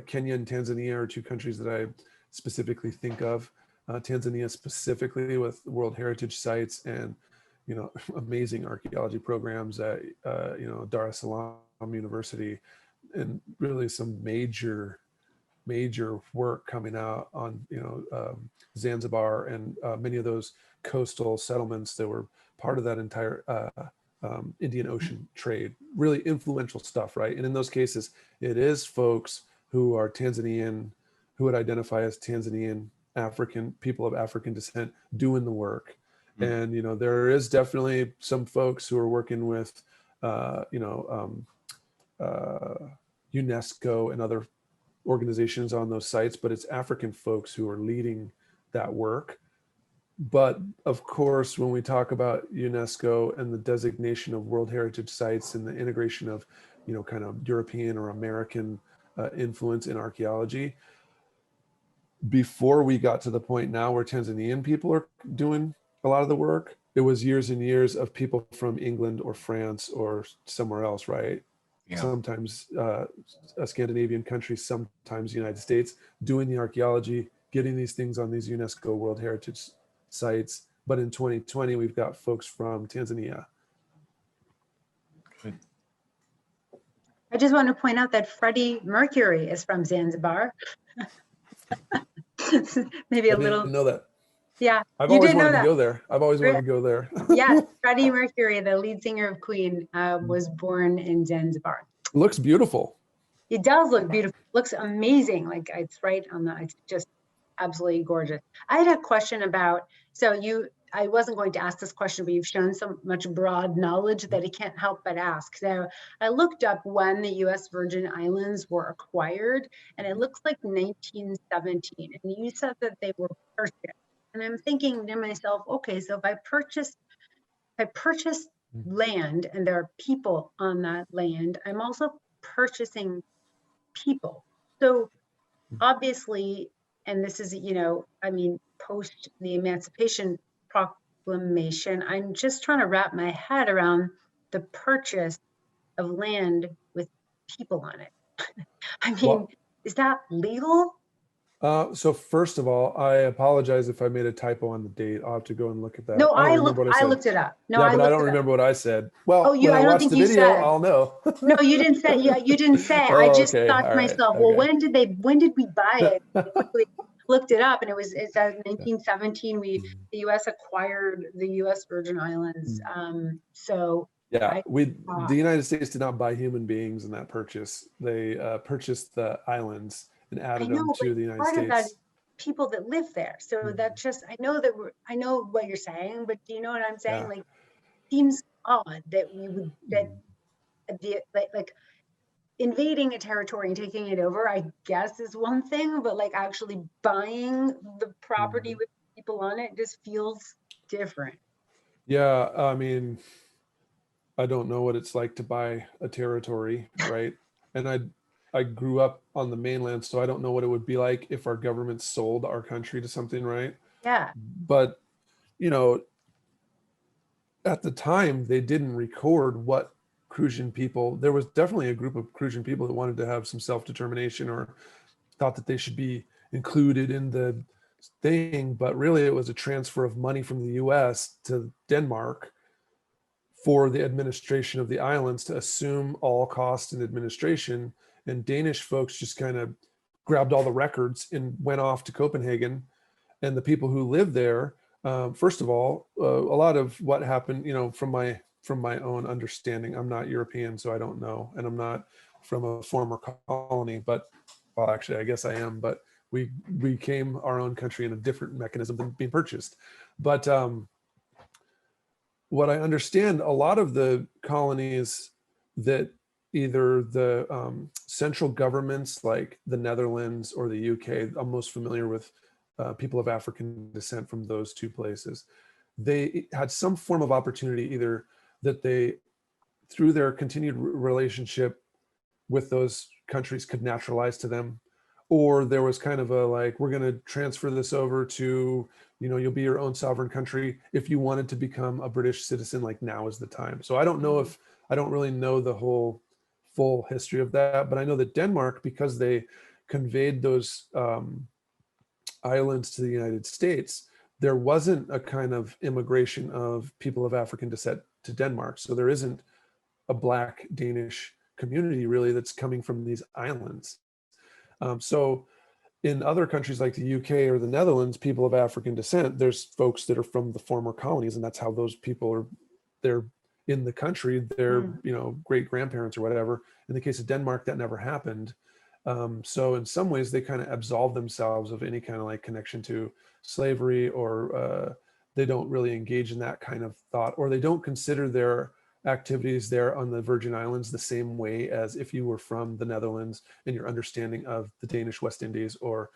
Speaker 2: Kenya and Tanzania are two countries that I specifically think of. Tanzania specifically with World Heritage sites and, amazing archaeology programs at, Dar es Salaam University, and really some major work coming out on, Zanzibar and many of those coastal settlements that were part of that entire Indian Ocean trade. Really influential stuff, right? And in those cases, it is folks who are Tanzanian, who would identify as Tanzanian African, people of African descent, doing the work. And, there is definitely some folks who are working with, UNESCO and other organizations on those sites, but it's African folks who are leading that work. But of course, when we talk about UNESCO and the designation of World Heritage sites and the integration of, kind of European or American influence in archaeology, before we got to the point now where Tanzanian people are doing a lot of the work, it was years and years of people from England or France or somewhere else, right? Yeah. Sometimes a Scandinavian country, sometimes the United States, doing the archaeology, getting these things on these UNESCO World Heritage sites. But in 2020, we've got folks from Tanzania.
Speaker 4: Good.
Speaker 1: I just want to point out that Freddie Mercury is from Zanzibar. Maybe a little.
Speaker 2: I didn't know that.
Speaker 1: Yeah,
Speaker 2: I've always wanted to go there. I've always wanted to go there.
Speaker 1: Yes, Freddie Mercury, the lead singer of Queen, was born in Zanzibar.
Speaker 2: Looks beautiful.
Speaker 1: It does look beautiful. Looks amazing. Like it's right on it's just absolutely gorgeous. I had a question about, I wasn't going to ask this question, but you've shown so much broad knowledge that I can't help but ask. So I looked up when the US Virgin Islands were acquired, and it looks like 1917. And you said that they were purchased. And I'm thinking to myself, okay, so if I purchase land and there are people on that land, I'm also purchasing people. So obviously, and this is, post the Emancipation reclamation. I'm just trying to wrap my head around the purchase of land with people on it. I mean,
Speaker 2: Well,
Speaker 1: is that legal?
Speaker 2: so first of all, I apologize if I made a typo on the date. I'll have to go and look at that.
Speaker 1: No,
Speaker 2: I don't remember what I
Speaker 1: I
Speaker 2: said.
Speaker 1: looked it up. No,
Speaker 2: Yeah,
Speaker 1: I
Speaker 2: but I
Speaker 1: looked
Speaker 2: don't
Speaker 1: it up.
Speaker 2: remember what I said.
Speaker 1: Oh,
Speaker 2: Well, when
Speaker 1: I
Speaker 2: I
Speaker 1: don't
Speaker 2: watch
Speaker 1: think
Speaker 2: the
Speaker 1: you
Speaker 2: video,
Speaker 1: said.
Speaker 2: I'll know.
Speaker 1: No, you didn't say. Yeah, you didn't say. I
Speaker 2: Oh,
Speaker 1: just
Speaker 2: okay.
Speaker 1: thought to
Speaker 2: All right.
Speaker 1: myself, well,
Speaker 2: Okay.
Speaker 1: when did we buy it? I quickly looked it up, and it says 1917. The U.S. acquired the U.S. Virgin Islands. So
Speaker 2: Yeah,
Speaker 1: I
Speaker 2: the United States did not buy human beings in that purchase. They purchased the islands and added them
Speaker 1: know, but
Speaker 2: to the United
Speaker 1: part of that is
Speaker 2: States.
Speaker 1: people that live there. So that just I know that I know what you're saying, but do you know what I'm saying?
Speaker 2: Yeah.
Speaker 1: Like, seems odd that we would like invading a territory and taking it over, I guess, is one thing, but like actually buying the property with people on it just feels different.
Speaker 2: Yeah, I mean, I don't know what it's like to buy a territory, right? And I grew up on the mainland, so I don't know what it would be like if our government sold our country to something, right?
Speaker 1: Yeah.
Speaker 2: But, you know, at the time they didn't record what Crucian people, there was definitely a group of Crucian people that wanted to have some self-determination or thought that they should be included in the thing, but really it was a transfer of money from the US to Denmark for the administration of the islands to assume all cost and administration. And Danish folks just kind of grabbed all the records and went off to Copenhagen. And the people who lived there, first of all, a lot of what happened, you know, from my own understanding, I'm not European, so I don't know, and I'm not from a former colony, but well, actually, I guess I am, but we became our own country in a different mechanism than being purchased. But what I understand, a lot of the colonies that either the central governments like the Netherlands or the UK, I'm most familiar with people of African descent from those two places, they had some form of opportunity either that they, through their continued relationship with those countries, could naturalize to them, or there was kind of a like, we're going to transfer this over to, you know, you'll be your own sovereign country if you wanted to become a British citizen, like now is the time. So I don't know if, I don't really know the whole full history of that, but I know that Denmark, because they conveyed those islands to the United States, there wasn't a kind of immigration of people of African descent to Denmark. So there isn't a Black Danish community really that's coming from these islands. So in other countries like the UK or the Netherlands, people of African descent, there's folks that are from the former colonies, and that's how those people are, they're in the country, they're, you know, great grandparents or whatever. In the case of Denmark, that never happened. So in some ways they kind of absolve themselves of any kind of like connection to slavery, or they don't really engage in that kind of thought, or they don't consider their activities there on the Virgin Islands the same way as if you were from the Netherlands and your understanding of the Danish West Indies or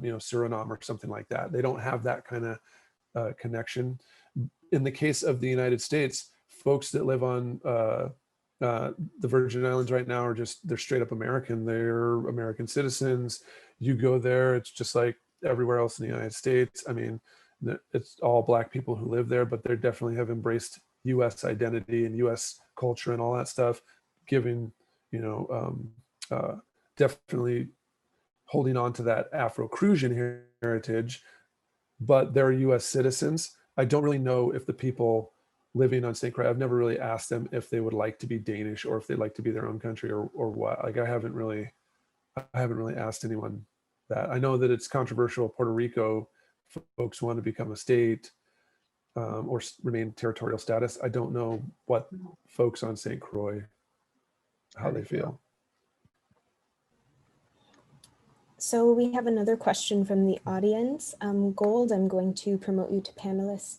Speaker 2: you know, Suriname or something like that. They don't have that kind of connection. In the case of the United States, folks that live on the Virgin Islands right now are just, they're straight up American. They're American citizens. You go there, it's just like everywhere else in the United States. I mean, it's all Black people who live there, but they definitely have embraced US identity and US culture and all that stuff, giving, you know, definitely holding on to that Afro-Crucian heritage, but they're US citizens. I don't really know if the people living on St. Croix, I've never really asked them if they would like to be Danish or if they'd like to be their own country or what. Like I haven't really asked anyone that. I know that it's controversial. Puerto Rico folks want to become a state or remain territorial status. I don't know what folks on St. Croix, how they feel.
Speaker 3: So we have another question from the audience. Gold, I'm going to promote you to panelist.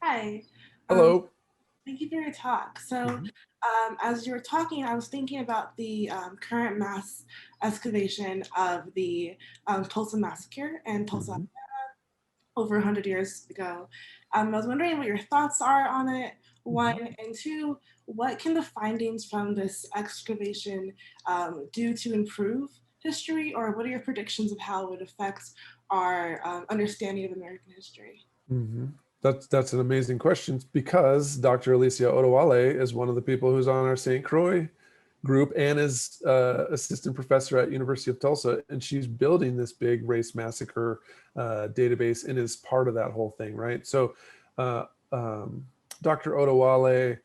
Speaker 5: Hi.
Speaker 2: Hello.
Speaker 5: Thank you for your talk. So as you were talking, I was thinking about the current mass excavation of the Tulsa Massacre and Tulsa, over 100 years ago. I was wondering what your thoughts are on it, one, and two, what can the findings from this excavation do to improve history, or what are your predictions of how it would affect our understanding of American history?
Speaker 2: That's an amazing question, because Dr. Alicia Odewale is one of the people who's on our St. Croix group and is assistant professor at University of Tulsa, and she's building this big race massacre database and is part of that whole thing, right? So Dr. Odewale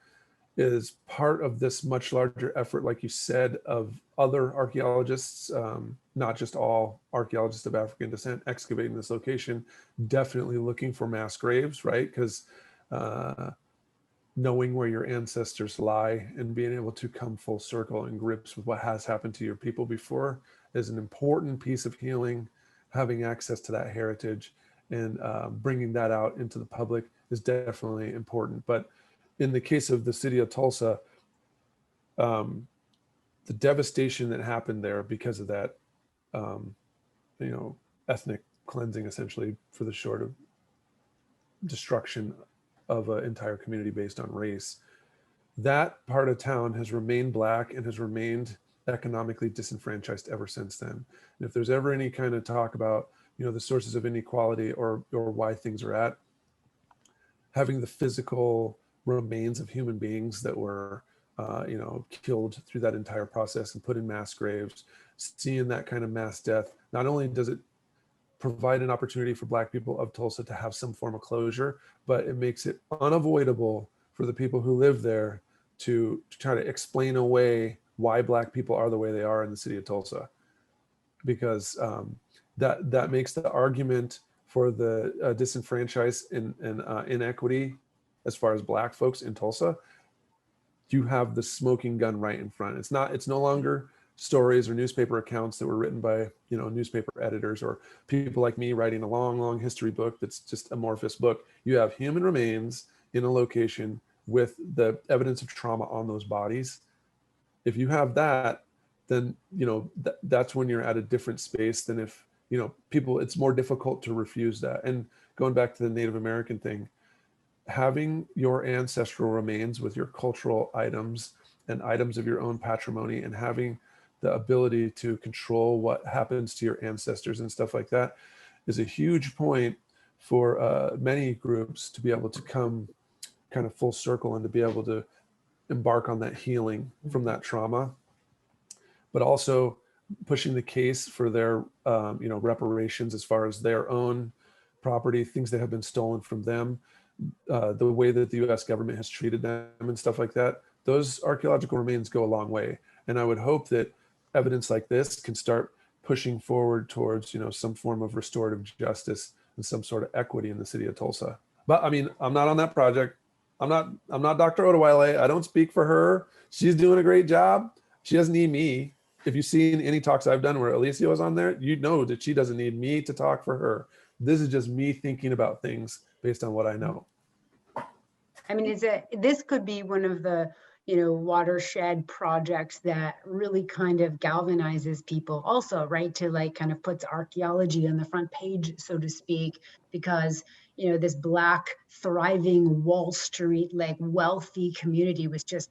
Speaker 2: is part of this much larger effort, like you said, of other archaeologists, not just all archaeologists of African descent excavating this location, definitely looking for mass graves, right? Because knowing where your ancestors lie and being able to come full circle and grips with what has happened to your people before is an important piece of healing. Having access to that heritage and bringing that out into the public is definitely important. But in the case of the city of Tulsa, the devastation that happened there because of that, ethnic cleansing, essentially, for the short of destruction of an entire community based on race, that part of town has remained Black and has remained economically disenfranchised ever since then. And if there's ever any kind of talk about, the sources of inequality or why things are at, having the physical remains of human beings that were, killed through that entire process and put in mass graves, seeing that kind of mass death, not only does it provide an opportunity for Black people of Tulsa to have some form of closure, but it makes it unavoidable for the people who live there to try to explain away why Black people are the way they are in the city of Tulsa, because that makes the argument for the disenfranchised and inequity as far as Black folks in Tulsa. You have the smoking gun right in front. It's no longer stories or newspaper accounts that were written by newspaper editors or people like me writing a long history book that's just amorphous book. You have human remains in a location with the evidence of trauma on those bodies. If you have that, then that's when you're at a different space than if people. It's more difficult to refuse that. And going back to the Native American thing, having your ancestral remains with your cultural items and items of your own patrimony, and having the ability to control what happens to your ancestors and stuff like that is a huge point for many groups to be able to come kind of full circle and to be able to embark on that healing from that trauma, but also pushing the case for their reparations as far as their own property, things that have been stolen from them, the way that the US government has treated them and stuff like that. Those archaeological remains go a long way. And I would hope that evidence like this can start pushing forward towards, some form of restorative justice and some sort of equity in the city of Tulsa. But I mean, I'm not on that project. I'm not Dr. Odewale. I don't speak for her. She's doing a great job. She doesn't need me. If you've seen any talks I've done where Alicia was on there, you know that she doesn't need me to talk for her. This is just me thinking about things based on what I know.
Speaker 1: I mean, this could be one of the, watershed projects that really kind of galvanizes people also, right? To like kind of puts archaeology on the front page, so to speak, because, this Black thriving Wall Street, like wealthy community was just,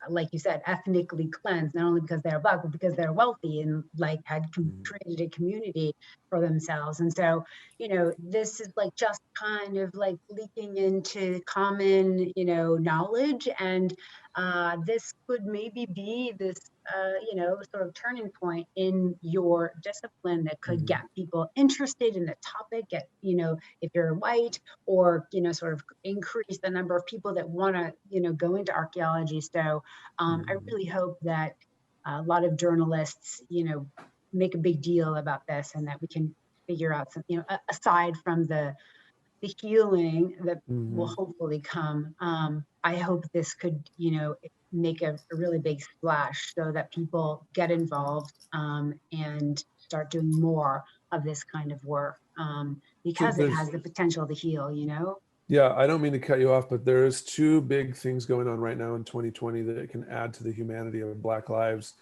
Speaker 1: like you said, ethnically cleansed, not only because they're Black, but because they're wealthy and like had created a community for themselves. And so, this is like just kind of like leaking into common, knowledge. And this could maybe be this, sort of turning point in your discipline that could get people interested in the topic, if you're white, or, sort of increase the number of people that want to, go into archaeology. So I really hope that a lot of journalists, make a big deal about this, and that we can figure out some, aside from the healing that will hopefully come. I hope this could, make a really big splash so that people get involved and start doing more of this kind of work because it has the potential to heal,
Speaker 2: Yeah, I don't mean to cut you off, but there's two big things going on right now in 2020 that can add to the humanity of Black lives.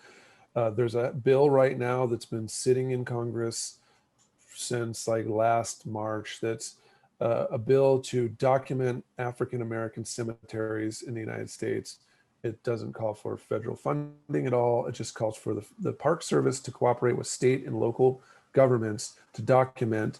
Speaker 2: There's a bill right now that's been sitting in Congress since like last March that's a bill to document African American cemeteries in the United States. It doesn't call for federal funding at all. It just calls for the Park Service to cooperate with state and local governments to document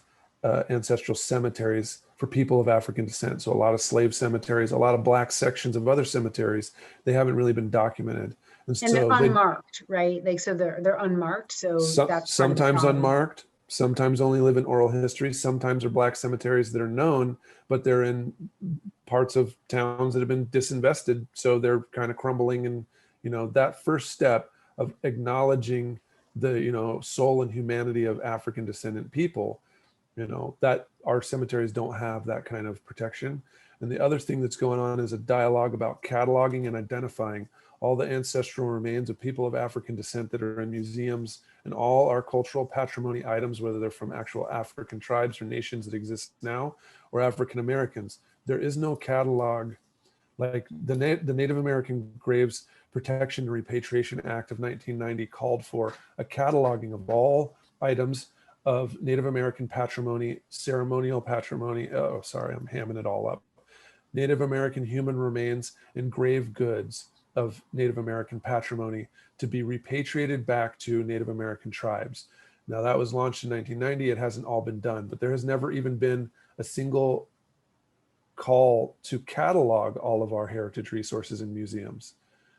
Speaker 2: ancestral cemeteries for people of African descent. So a lot of slave cemeteries, a lot of Black sections of other cemeteries, they haven't really been documented.
Speaker 1: And
Speaker 2: so
Speaker 1: they're unmarked, right? Like, so they're unmarked. So that's
Speaker 2: sometimes unmarked, sometimes only live in oral history. Sometimes are Black cemeteries that are known, but they're in parts of towns that have been disinvested. So they're kind of crumbling. And, you know, that first step of acknowledging the, you know, soul and humanity of African descendant people, you know, that our cemeteries don't have that kind of protection. And the other thing that's going on is a dialogue about cataloging and identifying all the ancestral remains of people of African descent that are in museums, and all our cultural patrimony items, whether they're from actual African tribes or nations that exist now, or African Americans. There is no catalog. Like the Native American Graves Protection and Repatriation Act of 1990 called for a cataloging of all items of Native American patrimony, ceremonial patrimony. Oh, sorry, I'm hamming it all up. Native American human remains and grave goods of Native American patrimony to be repatriated back to Native American tribes. Now that was launched in 1990. It hasn't all been done, but there has never even been a single call to catalog all of our heritage resources in museums.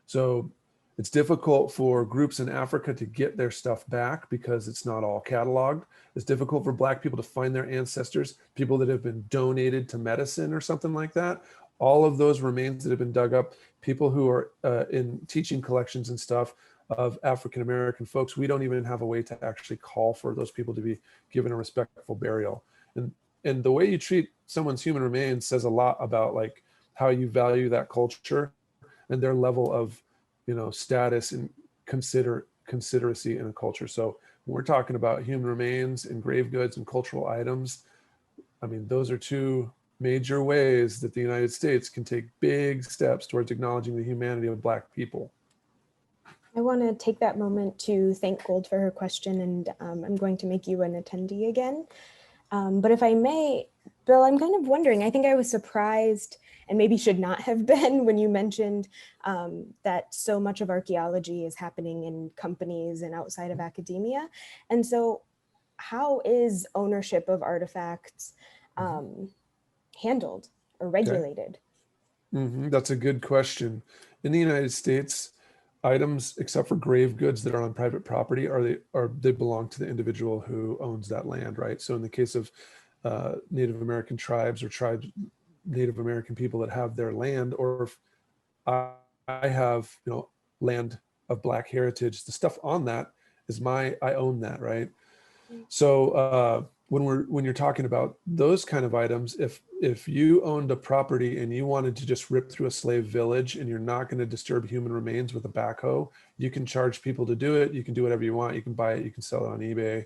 Speaker 2: So it's difficult for groups in Africa to get their stuff back because it's not all cataloged. It's difficult for Black people to find their ancestors, people that have been donated to medicine or something like that. All of those remains that have been dug up, people who are in teaching collections and stuff of African American folks, we don't even have a way to actually call for those people to be given a respectful burial. And the way you treat someone's human remains says a lot about like how you value that culture and their level of, you know, status and consideracy in a culture. So when we're talking about human remains and grave goods and cultural items, I mean, those are two major ways that the United States can take big steps towards acknowledging the humanity of Black people.
Speaker 3: I want to take that moment to thank Gold for her question, and I'm going to make you an attendee again. But if I may, Bill, I'm kind of wondering, I think I was surprised, and maybe should not have been, when you mentioned that so much of archaeology is happening in companies and outside of academia. And so how is ownership of artifacts handled or regulated?
Speaker 2: Okay. That's a good question. In the United States, items except for grave goods that are on private property they belong to the individual who owns that land, right? So in the case of Native American tribes or Native American people that have their land, or if I have, you know, land of Black heritage, the stuff on that is I own that, right? So when you're talking about those kind of items, if you owned a property and you wanted to just rip through a slave village and you're not going to disturb human remains with a backhoe, you can charge people to do it. You can do whatever you want. You can buy it. You can sell it on eBay.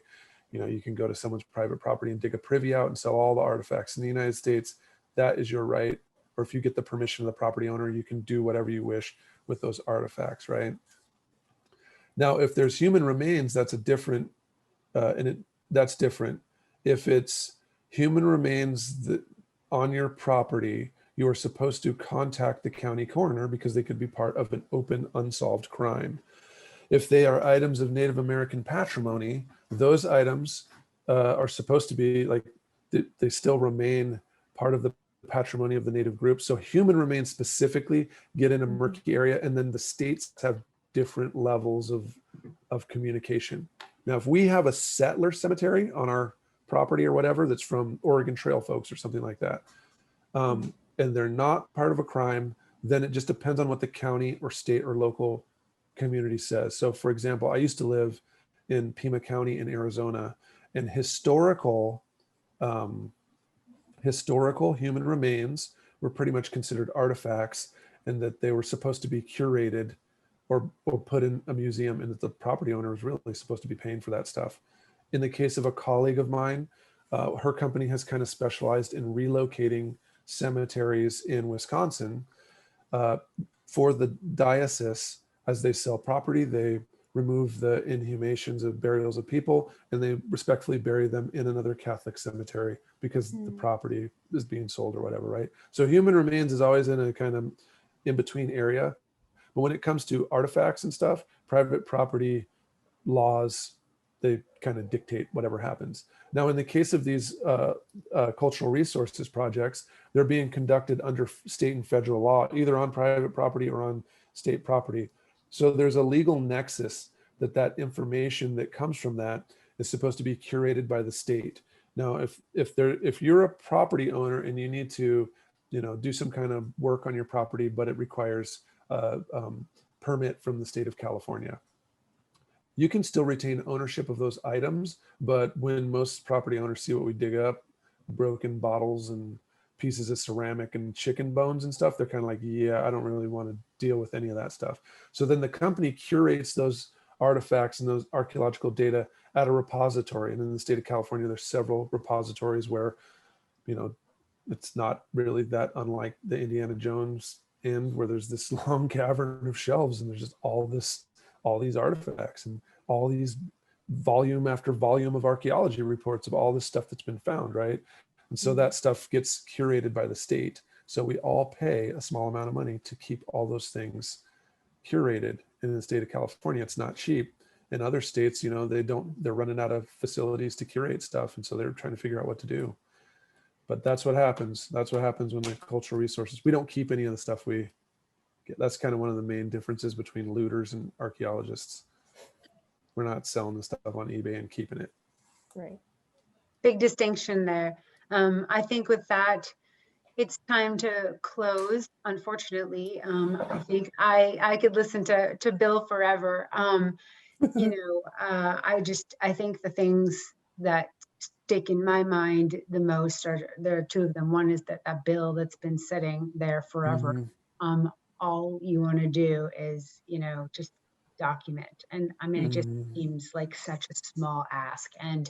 Speaker 2: You know, you can go to someone's private property and dig a privy out and sell all the artifacts. In the United States, that is your right. Or if you get the permission of the property owner, you can do whatever you wish with those artifacts, right? Now, if there's human remains, that's a different, that's different. If it's human remains that on your property, you are supposed to contact the county coroner because they could be part of an open, unsolved crime. If they are items of Native American patrimony, those items are supposed to be like, they still remain part of the patrimony of the Native group. So human remains specifically get in a murky area, and then the states have different levels of communication. Now, if we have a settler cemetery on our property or whatever that's from Oregon Trail folks or something like that, and they're not part of a crime, then it just depends on what the county or state or local community says. So for example, I used to live in Pima County in Arizona, and historical human remains were pretty much considered artifacts, and that they were supposed to be curated or put in a museum, and that the property owner was really supposed to be paying for that stuff. In the case of a colleague of mine, her company has kind of specialized in relocating cemeteries in Wisconsin for the diocese. As they sell property, they remove the inhumations of burials of people, and they respectfully bury them in another Catholic cemetery because the property is being sold or whatever, right? So human remains is always in a kind of in-between area. But when it comes to artifacts and stuff, private property laws, they kind of dictate whatever happens. Now, in the case of these cultural resources projects, they're being conducted under state and federal law, either on private property or on state property. So there's a legal nexus that information that comes from that is supposed to be curated by the state. Now, if you're a property owner and you need to, do some kind of work on your property, but it requires permit from the state of California, you can still retain ownership of those items. But when most property owners see what we dig up, broken bottles and pieces of ceramic and chicken bones and stuff, they're kind of like, yeah, I don't really want to deal with any of that stuff. So then the company curates those artifacts and those archaeological data at a repository. And in the state of California, there's several repositories where, it's not really that unlike the Indiana Jones end, where there's this long cavern of shelves and there's just all these artifacts and all these volume after volume of archaeology reports of all this stuff that's been found, right? And so that stuff gets curated by the state. So we all pay a small amount of money to keep all those things curated. In the state of California, it's not cheap. In other states, they're running out of facilities to curate stuff. And so they're trying to figure out what to do. But that's what happens. That's what happens when the cultural resources, we don't keep any of the stuff we get. That's kind of one of the main differences between looters and archaeologists. We're not selling the stuff on eBay and keeping it.
Speaker 3: Right.
Speaker 1: Big distinction there. I think with that, it's time to close. Unfortunately, I think I could listen to Bill forever. I think the things that stick in my mind the most there are two of them. One is that bill that's been sitting there forever. All you want to do is, just document. And I mean, it just seems like such a small ask. And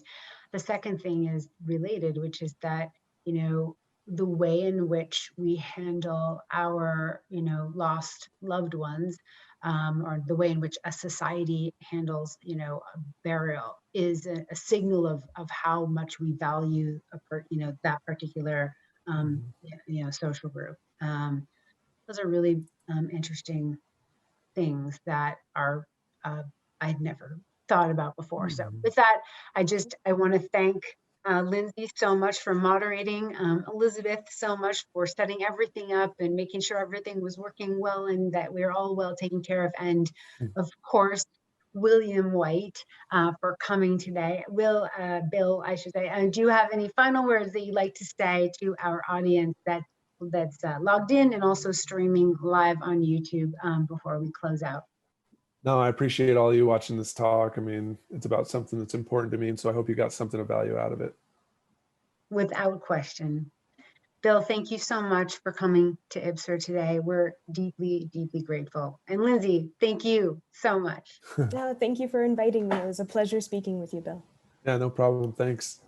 Speaker 1: the second thing is related, which is that, the way in which we handle our, lost loved ones, or the way in which a society handles, a burial is a signal of how much we value that particular, social group. Those are really interesting things that are I'd never thought about before. So with that, I want to thank Lindsay so much for moderating, Elizabeth so much for setting everything up and making sure everything was working well and that we're all well taken care of, and of course William White for coming today. Bill, I should say, do you have any final words that you'd like to say to our audience that's logged in and also streaming live on YouTube before we close out?
Speaker 2: No, I appreciate all you watching this talk. I mean, it's about something that's important to me, and so I hope you got something of value out of it.
Speaker 1: Without question. Bill, thank you so much for coming to IBSR today. We're deeply, deeply grateful. And Lindsay, thank you so much.
Speaker 3: No, thank you for inviting me. It was a pleasure speaking with you, Bill.
Speaker 2: Yeah, no problem. Thanks.